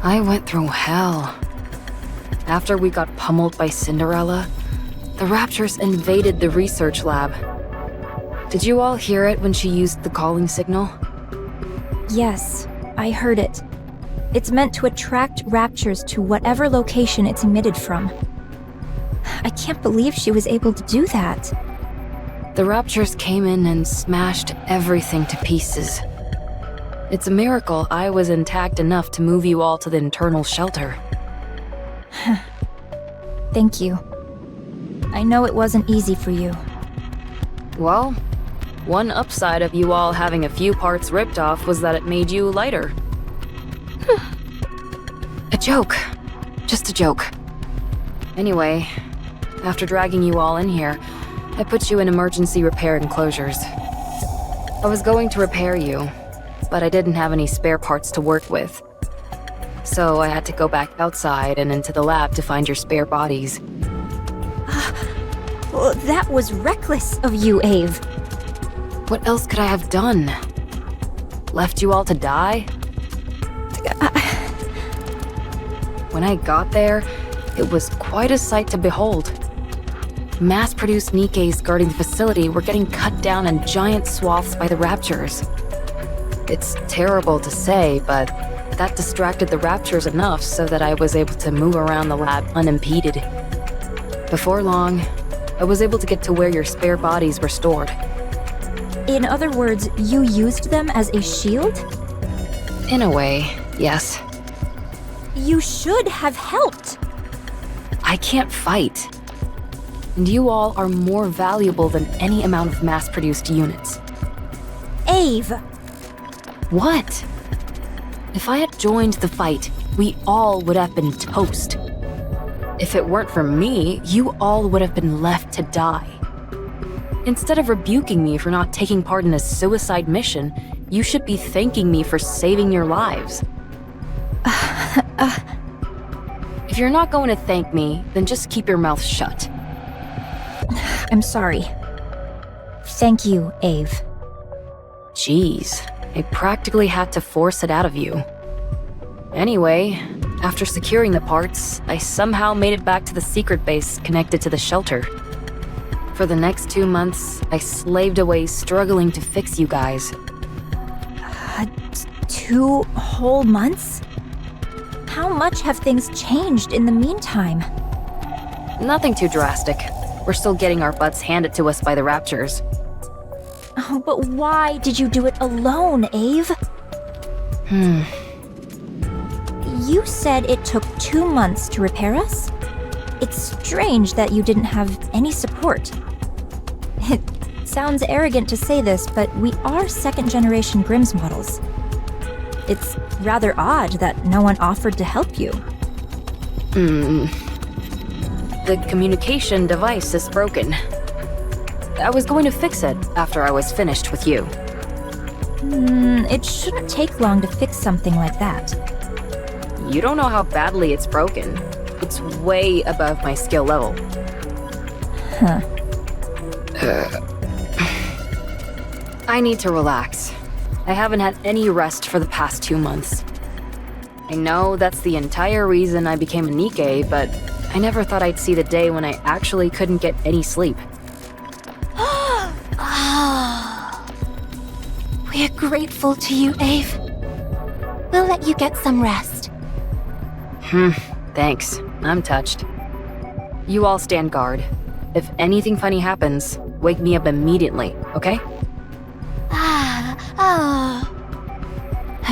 I went through hell. After we got pummeled by Cinderella, the Raptures invaded the research lab. Did you all hear it when she used the calling signal? Yes, I heard it. It's meant to attract Raptures to whatever location it's emitted from. I can't believe she was able to do that. The Raptures came in and smashed everything to pieces. It's a miracle I was intact enough to move you all to the internal shelter. Thank you. I know it wasn't easy for you. Well, one upside of you all having a few parts ripped off was that it made you lighter. A joke. Just a joke. Anyway, after dragging you all in here, I put you in emergency repair enclosures. I was going to repair you, but I didn't have any spare parts to work with. So I had to go back outside and into the lab to find your spare bodies. Well, that was reckless of you, Ave. What else could I have done? Left you all to die? When I got there, it was quite a sight to behold. Mass-produced Nikkes guarding the facility were getting cut down in giant swaths by the Raptures. It's terrible to say, but that distracted the Raptures enough so that I was able to move around the lab unimpeded. Before long, I was able to get to where your spare bodies were stored. In other words, you used them as a shield? In a way, yes. You should have helped. I can't fight. And you all are more valuable than any amount of mass-produced units. Ave! What? If I had joined the fight, we all would have been toast. If it weren't for me, you all would have been left to die. Instead of rebuking me for not taking part in a suicide mission, you should be thanking me for saving your lives. If you're not going to thank me, then just keep your mouth shut. I'm sorry. Thank you, Ave. Jeez, I practically had to force it out of you. Anyway, after securing the parts, I somehow made it back to the secret base connected to the shelter. For the next 2 months, I slaved away struggling to fix you guys. 2 whole months? How much have things changed in the meantime? Nothing too drastic. We're still getting our butts handed to us by the Raptures. Oh, but why did you do it alone, Ave? You said it took 2 months to repair us? It's strange that you didn't have any support. It sounds arrogant to say this, but we are second-generation Grimm's models. It's rather odd that no one offered to help you. The communication device is broken. I was going to fix it after I was finished with you. It shouldn't take long to fix something like that. You don't know how badly it's broken. It's way above my skill level. Huh. I need to relax. I haven't had any rest for the past 2 months. I know that's the entire reason I became a Nikke, but I never thought I'd see the day when I actually couldn't get any sleep. We're grateful to you, Ave. We'll let you get some rest. Thanks. I'm touched. You all stand guard. If anything funny happens, wake me up immediately, okay?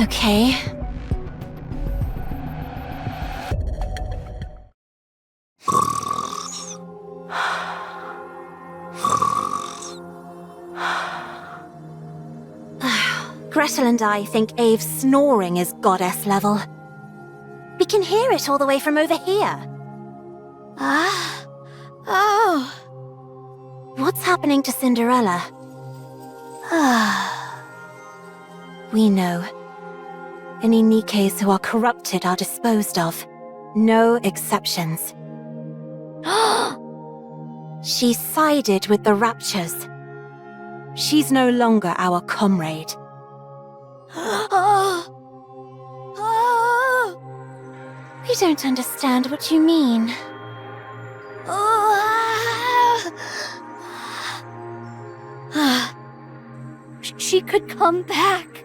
Okay. Gretel and I think Ave's snoring is goddess level. We can hear it all the way from over here. What's happening to Cinderella? We know. Any Nikkes who are corrupted are disposed of. No exceptions. She sided with the Raptures. She's no longer our comrade. We don't understand what you mean. She could come back.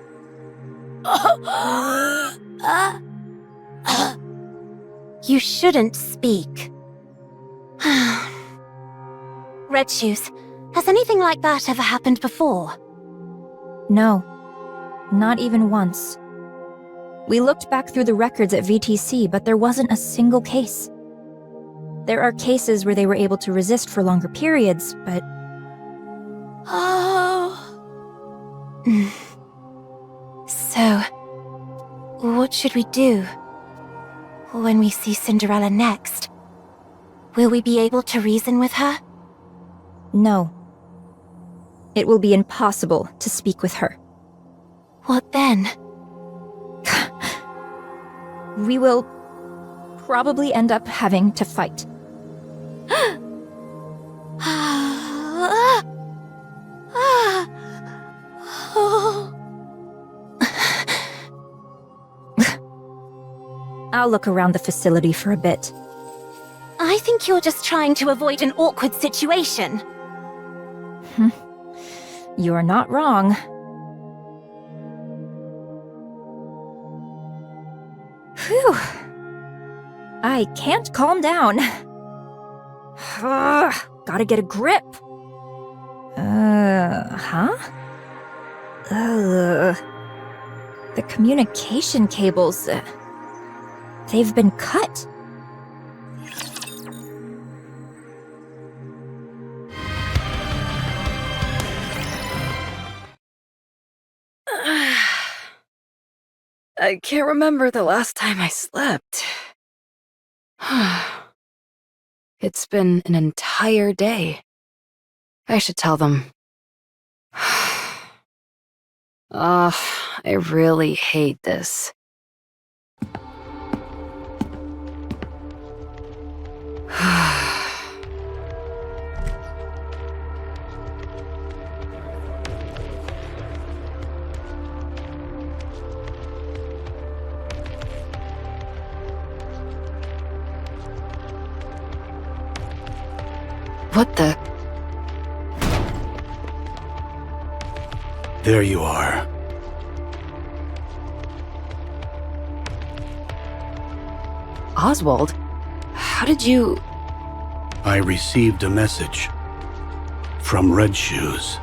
You shouldn't speak. Red Shoes, has anything like that ever happened before? No. Not even once. We looked back through the records at VTC, but there wasn't a single case. There are cases where they were able to resist for longer periods, but... So, what should we do? When we see Cinderella next, will we be able to reason with her? No. It will be impossible to speak with her. What then? We will probably end up having to fight. I'll look around the facility for a bit. I think you're just trying to avoid an awkward situation. You're not wrong. Phew. I can't calm down. Gotta get a grip. The communication cables, they've been cut. I can't remember the last time I slept. It's been an entire day. I should tell them. I really hate this. What the? There you are. Oswald? How did you... I received a message from Red Shoes.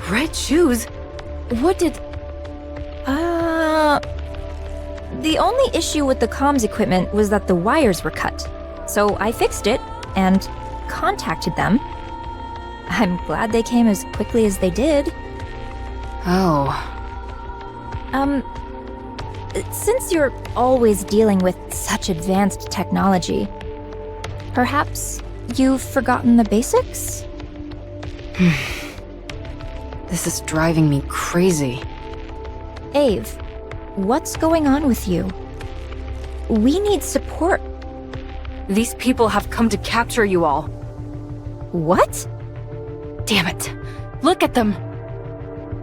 Red Shoes? What did... The only issue with the comms equipment was that the wires were cut. So I fixed it and contacted them. I'm glad they came as quickly as they did. Oh, Since you're always dealing with such advanced technology, perhaps you've forgotten the basics? This is driving me crazy. Ave, what's going on with you? We need support. These people have come to capture you all. What? Damn it. Look at them.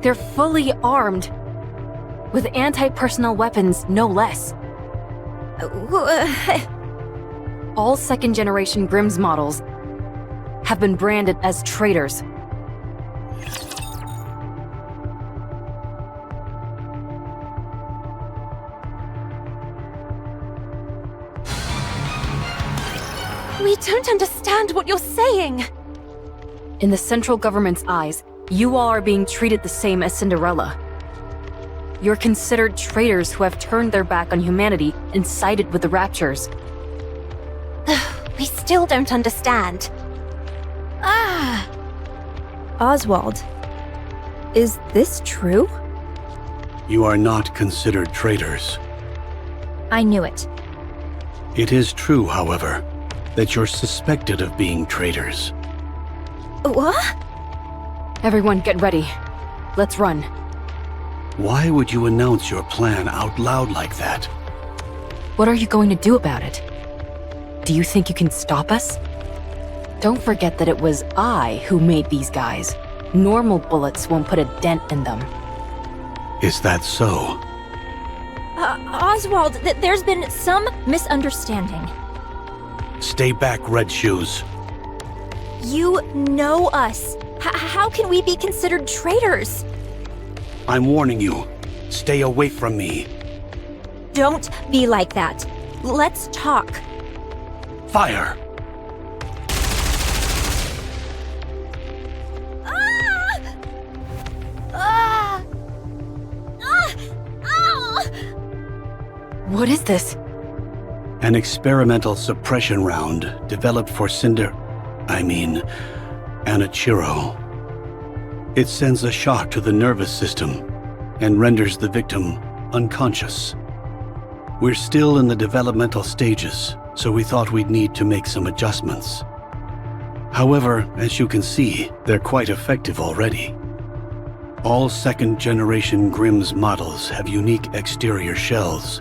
They're fully armed. With anti-personnel weapons, no less. All second-generation Grimm's models have been branded as traitors. We don't understand what you're saying. In the central government's eyes, you all are being treated the same as Cinderella. You're considered traitors who have turned their back on humanity and sided with the Raptures. We still don't understand. Oswald, is this true? You are not considered traitors. I knew it. It is true, however, that you're suspected of being traitors. What? Everyone get ready. Let's run. Why would you announce your plan out loud like that? What are you going to do about it? Do you think you can stop us? Don't forget that it was I who made these guys. Normal bullets won't put a dent in them. Is that so? Oswald, there's been some misunderstanding. Stay back, Red Shoes. You know us. How can we be considered traitors? I'm warning you. Stay away from me. Don't be like that. Let's talk. Fire! What is this? An experimental suppression round developed for Anachiro. It sends a shock to the nervous system and renders the victim unconscious. We're still in the developmental stages, so we thought we'd need to make some adjustments. However, as you can see, they're quite effective already. All second-generation Grimm's models have unique exterior shells.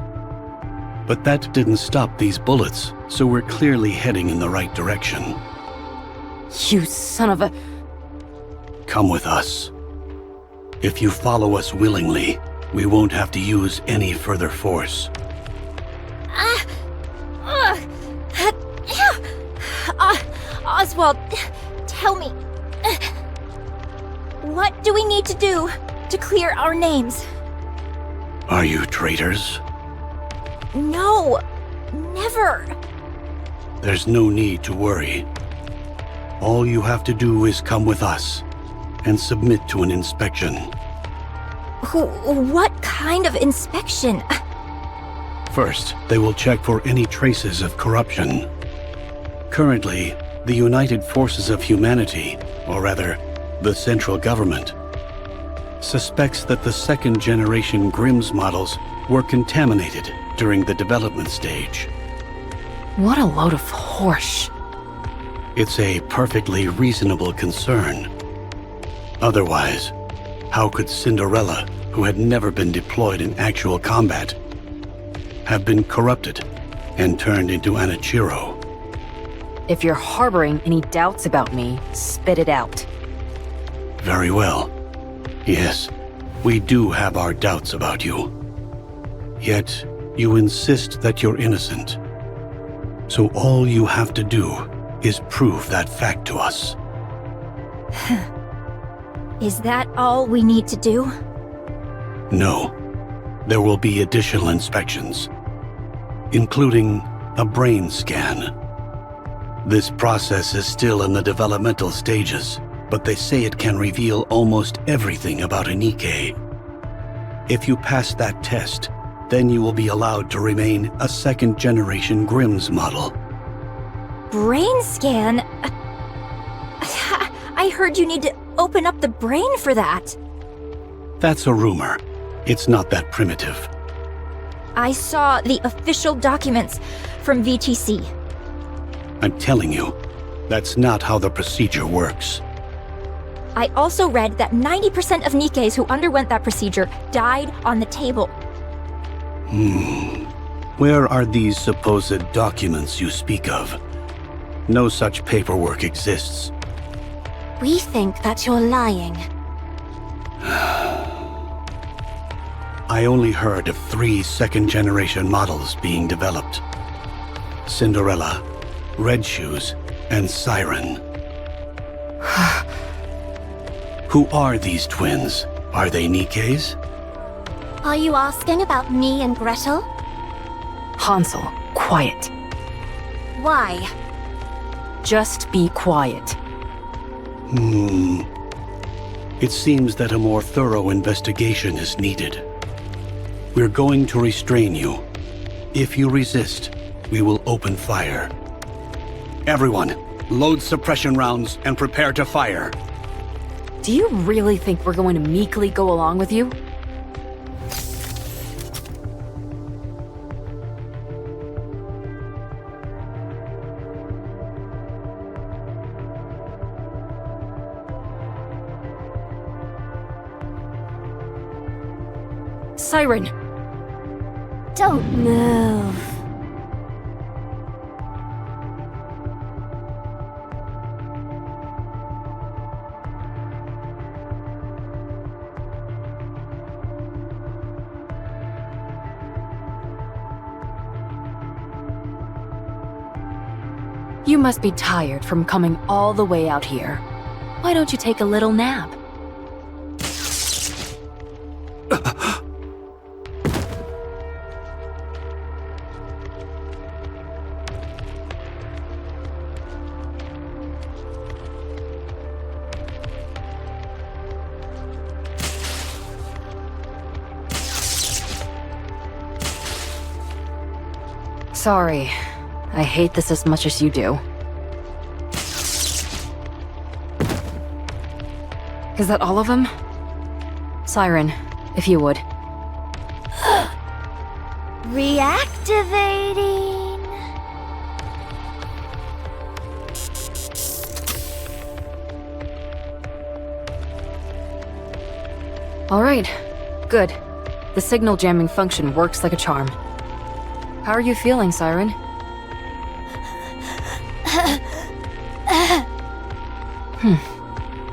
But that didn't stop these bullets, so we're clearly heading in the right direction. You son of a... Come with us. If you follow us willingly, we won't have to use any further force. Oswald, tell me. What do we need to do to clear our names? Are you traitors? No, never. There's no need to worry. All you have to do is come with us and submit to an inspection. What kind of inspection? First, they will check for any traces of corruption. Currently, the United Forces of Humanity, or rather, the central government, suspects that the second-generation Grimm's models were contaminated during the development stage. What a load of horse. It's a perfectly reasonable concern. Otherwise, how could Cinderella, who had never been deployed in actual combat, have been corrupted and turned into Anachiro? If you're harboring any doubts about me, spit it out. Very well. Yes, we do have our doubts about you. Yet, you insist that you're innocent. So all you have to do is prove that fact to us. Is that all we need to do? No. There will be additional inspections, including a brain scan. This process is still in the developmental stages, but they say it can reveal almost everything about a Nikke. If you pass that test, then you will be allowed to remain a second-generation Grimm's model. Brain scan? I heard you need to open up the brain for that. That's a rumor. It's not that primitive. I saw the official documents from VTC. I'm telling you, that's not how the procedure works. I also read that 90% of Nikkes who underwent that procedure died on the table. Where are these supposed documents you speak of? No such paperwork exists. We think that you're lying. I only heard of 3 second-generation models being developed. Cinderella, Red Shoes, and Siren. Who are these twins? Are they Nikkes? Are you asking about me and Gretel? Hansel, quiet. Why? Just be quiet. It seems that a more thorough investigation is needed. We're going to restrain you. If you resist, we will open fire. Everyone, load suppression rounds and prepare to fire. Do you really think we're going to meekly go along with you? Siren! Don't move. You must be tired from coming all the way out here. Why don't you take a little nap? Sorry. I hate this as much as you do. Is that all of them? Siren, if you would. Reactivating. All right. Good. The signal jamming function works like a charm. How are you feeling, Siren?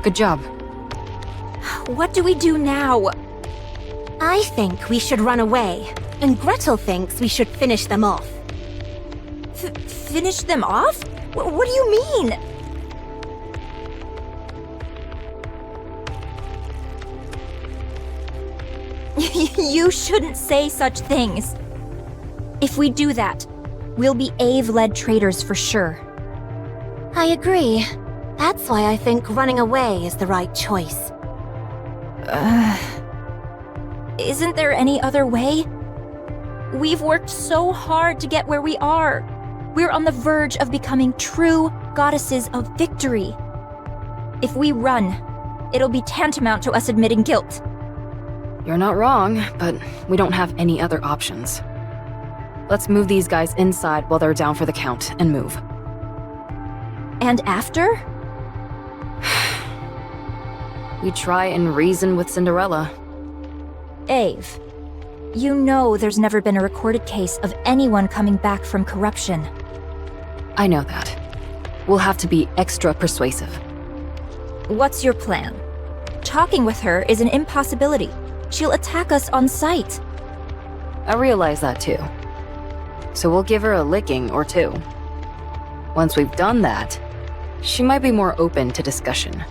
Good job. What do we do now? I think we should run away, and Gretel thinks we should finish them off. Finish them off? What do you mean? You shouldn't say such things. If we do that, we'll be Ave-led traitors for sure. I agree. That's why I think running away is the right choice. Isn't there any other way? We've worked so hard to get where we are. We're on the verge of becoming true goddesses of victory. If we run, it'll be tantamount to us admitting guilt. You're not wrong, but we don't have any other options. Let's move these guys inside while they're down for the count, and move. And after? We try and reason with Cinderella. Ave, you know there's never been a recorded case of anyone coming back from corruption. I know that. We'll have to be extra persuasive. What's your plan? Talking with her is an impossibility. She'll attack us on sight. I realize that too. So we'll give her a licking or two. Once we've done that, she might be more open to discussion.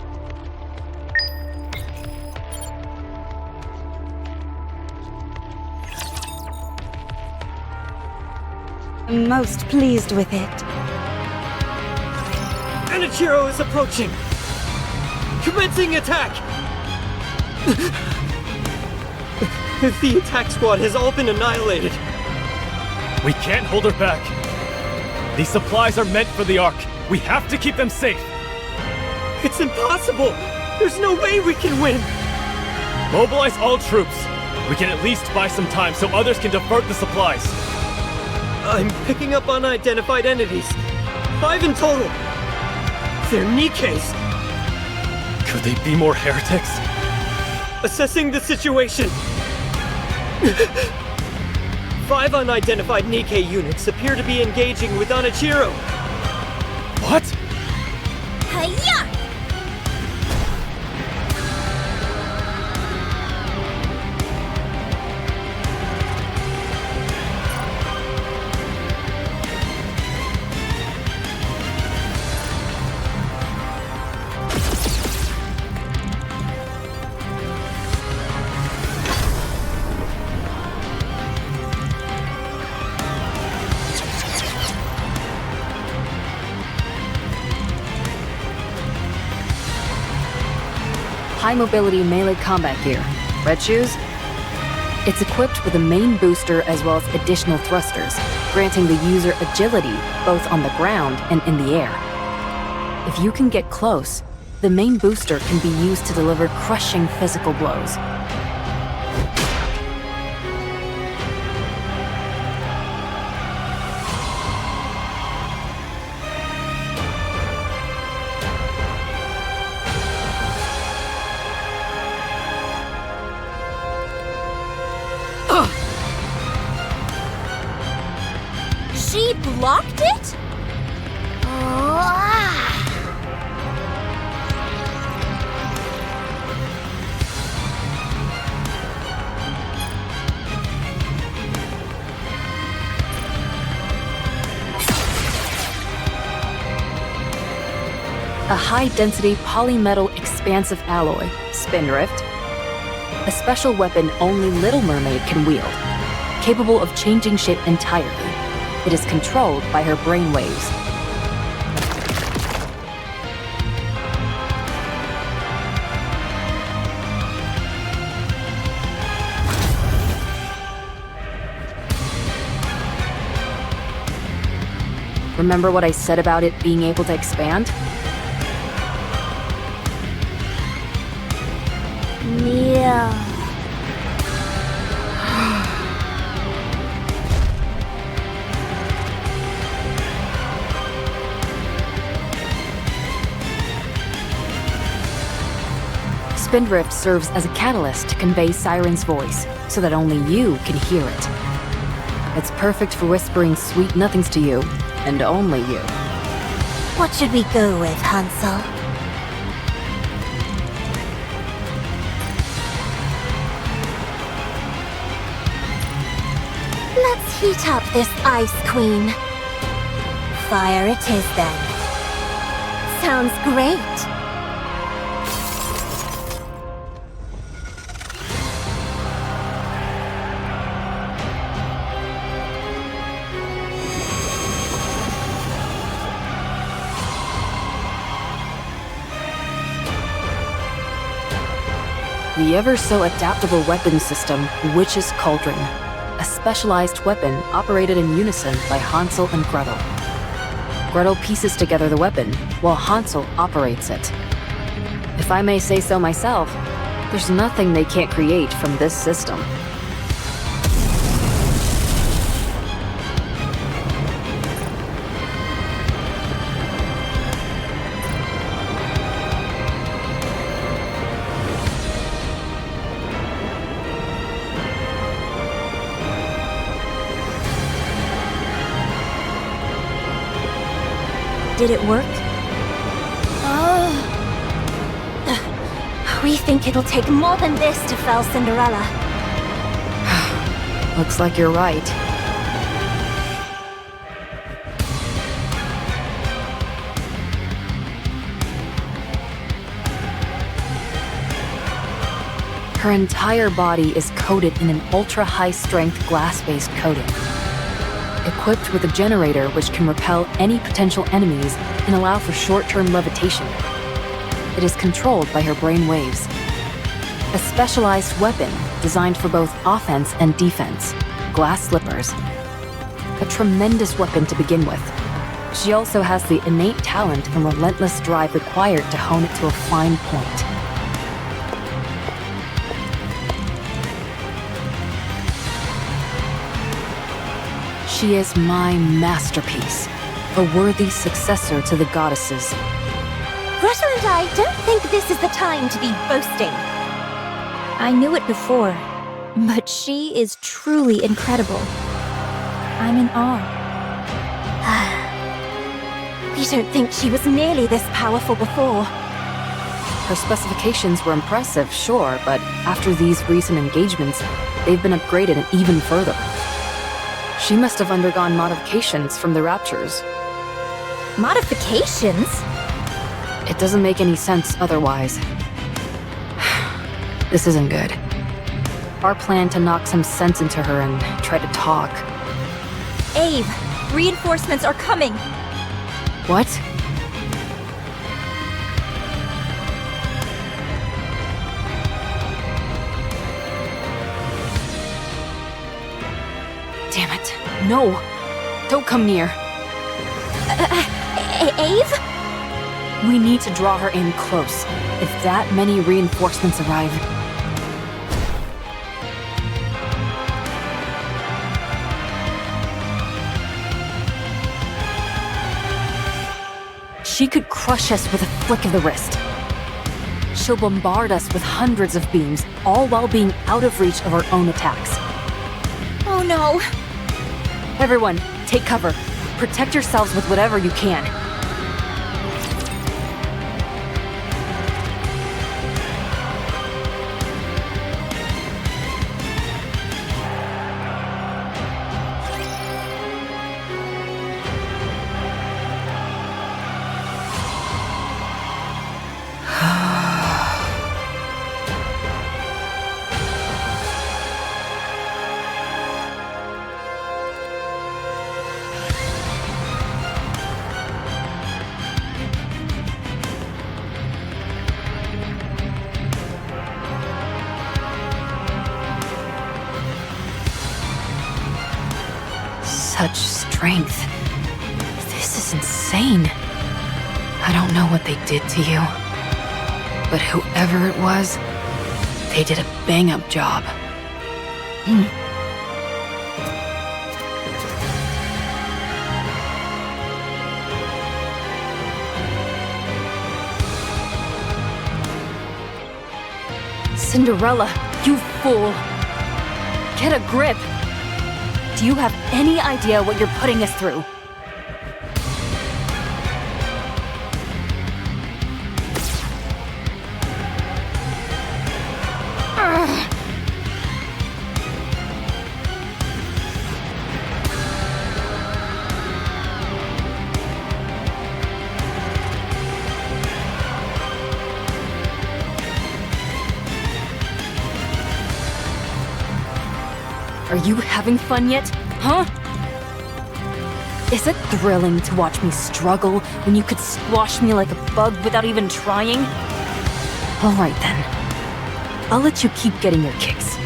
I'm most pleased with it. Anachiro is approaching! Commencing attack! The attack squad has all been annihilated. We can't hold her back. These supplies are meant for the Ark. We have to keep them safe. It's impossible! There's no way we can win! Mobilize all troops. We can at least buy some time so others can divert the supplies. I'm picking up unidentified entities. 5 in total. They're Nikkes. Could they be more heretics? Assessing the situation. 5 unidentified Nikke units appear to be engaging with Anachiro. What? Hiya! High mobility melee combat gear. Red shoes? It's equipped with a main booster as well as additional thrusters, granting the user agility both on the ground and in the air. If you can get close, the main booster can be used to deliver crushing physical blows. She blocked it? A high-density polymetal expansive alloy, Spindrift. A special weapon only Little Mermaid can wield, capable of changing shape entirely. It is controlled by her brainwaves. Remember what I said about it being able to expand? Yeah. Spindrift serves as a catalyst to convey Siren's voice, so that only you can hear it. It's perfect for whispering sweet nothings to you, and only you. What should we go with, Hansel? Let's heat up this Ice Queen. Fire it is then. Sounds great. The ever-so-adaptable weapon system, Witch's Cauldron. A specialized weapon operated in unison by Hansel and Gretel. Gretel pieces together the weapon, while Hansel operates it. If I may say so myself, there's nothing they can't create from this system. Did it work? We think it'll take more than this to fell Cinderella. Looks like you're right. Her entire body is coated in an ultra-high-strength glass-based coating. Equipped with a generator which can repel any potential enemies and allow for short-term levitation. It is controlled by her brain waves. A specialized weapon designed for both offense and defense, glass slippers. A tremendous weapon to begin with. She also has the innate talent and relentless drive required to hone it to a fine point. She is my masterpiece, a worthy successor to the goddesses. Gretel and I don't think this is the time to be boasting. I knew it before, but she is truly incredible. I'm in awe. We don't think she was nearly this powerful before. Her specifications were impressive, sure, but after these recent engagements, they've been upgraded even further. She must have undergone modifications from the Raptures. Modifications? It doesn't make any sense otherwise. This isn't good. Our plan to knock some sense into her and try to talk. Ave, reinforcements are coming! What? Damn it. No! Don't come near. Ave? We need to draw her in close. If that many reinforcements arrive... She could crush us with a flick of the wrist. She'll bombard us with hundreds of beams, all while being out of reach of her own attacks. Oh no! Everyone, take cover. Protect yourselves with whatever you can. Such strength. This is insane. I don't know what they did to you, but whoever it was, they did a bang-up job. Cinderella, you fool! Get a grip! Do you have any idea what you're putting us through? Are you having fun yet? Huh? Is it thrilling to watch me struggle when you could squash me like a bug without even trying? Alright then. I'll let you keep getting your kicks.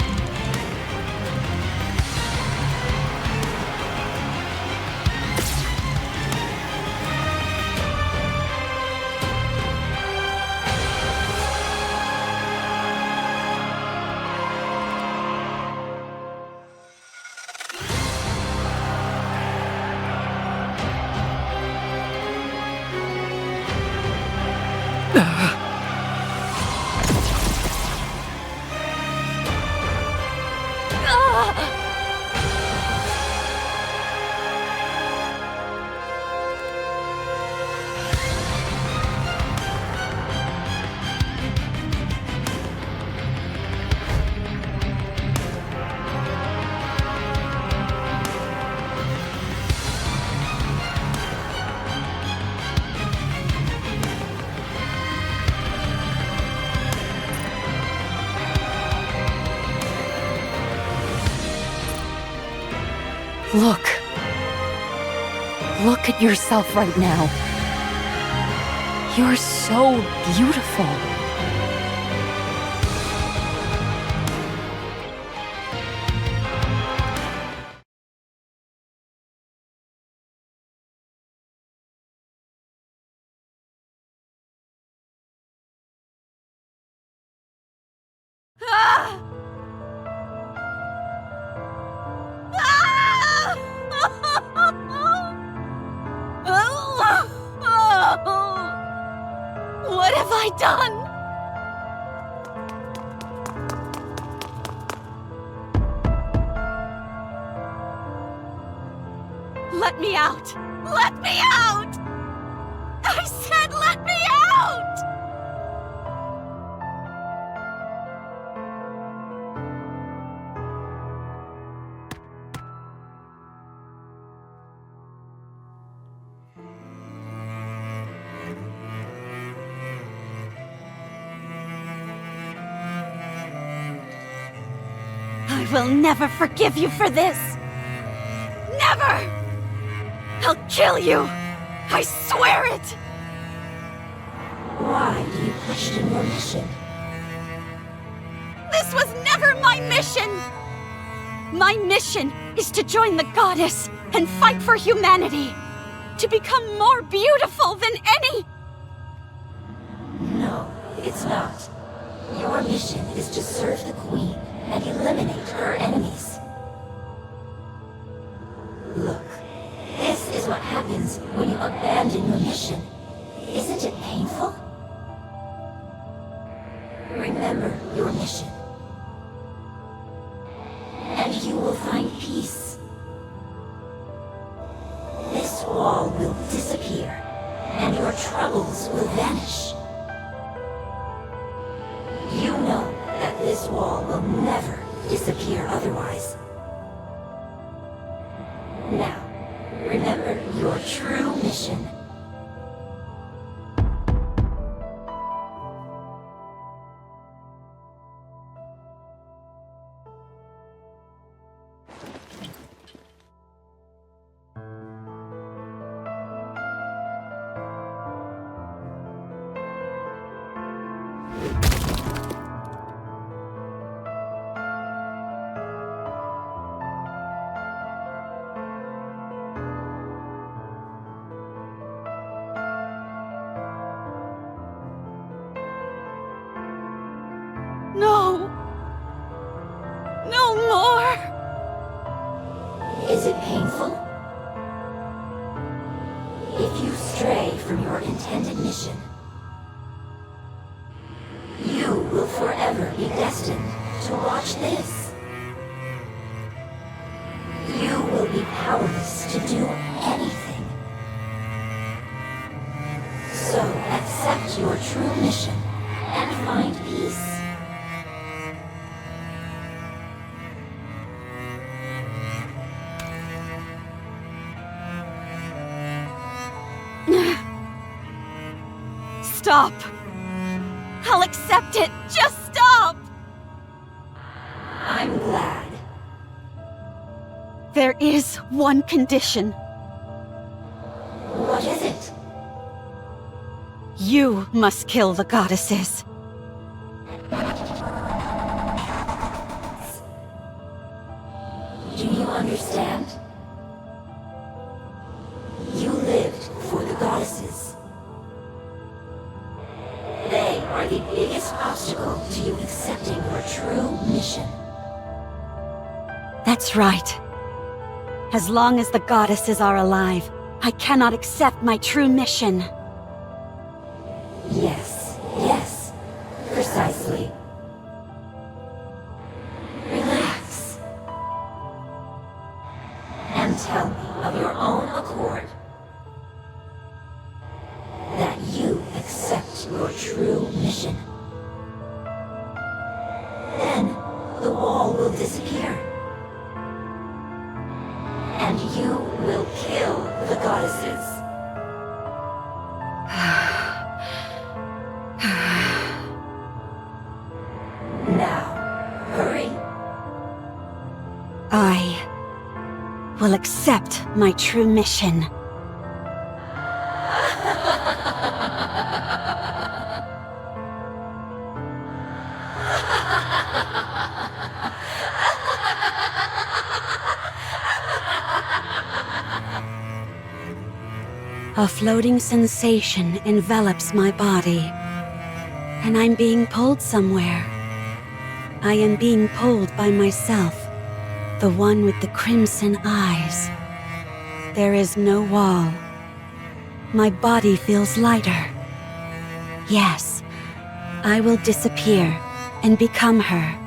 Look. Look at yourself right now. You're so beautiful. I done? Let me out! Let me out! I said let me out! I will never forgive you for this! Never! I'll kill you! I swear it! Why do you question your mission? This was never my mission! My mission is to join the goddess and fight for humanity! To become more beautiful than any! No, it's not. Your mission is to serve the Queen and eliminate her enemies. Look, this is what happens when you abandon your mission. Isn't it painful? Remember your mission. And you will find peace. This wall will disappear, and your troubles will vanish. You know that this wall will never disappear otherwise. Now, remember your true mission. No! No more! Is it painful? If you stray from your intended mission, you will forever be destined to watch this. You will be powerless to do anything. So accept your true mission and find peace. Stop! I'll accept it! Just stop! I'm glad. There is one condition. What is it? You must kill the goddesses. Do you understand? You lived for the goddesses. They are the biggest obstacle to you accepting your true mission. That's right. As long as the goddesses are alive, I cannot accept my true mission. Yes, yes, precisely. Relax. And tell me of your own accord that you accept your true mission. Then the wall will disappear. And you will kill the goddesses. Now, hurry. I will accept my true mission. A floating sensation envelops my body, and I'm being pulled somewhere. I am being pulled by myself, the one with the crimson eyes. There is no wall. My body feels lighter. Yes, I will disappear and become her.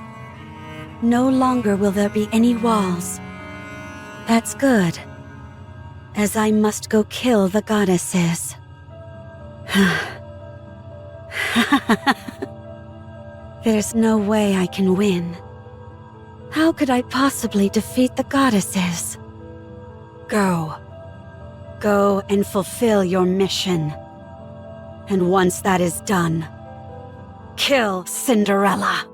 No longer will there be any walls. That's good, as I must go kill the goddesses. There's no way I can win. How could I possibly defeat the goddesses? Go. Go and fulfill your mission. And once that is done, kill Cinderella.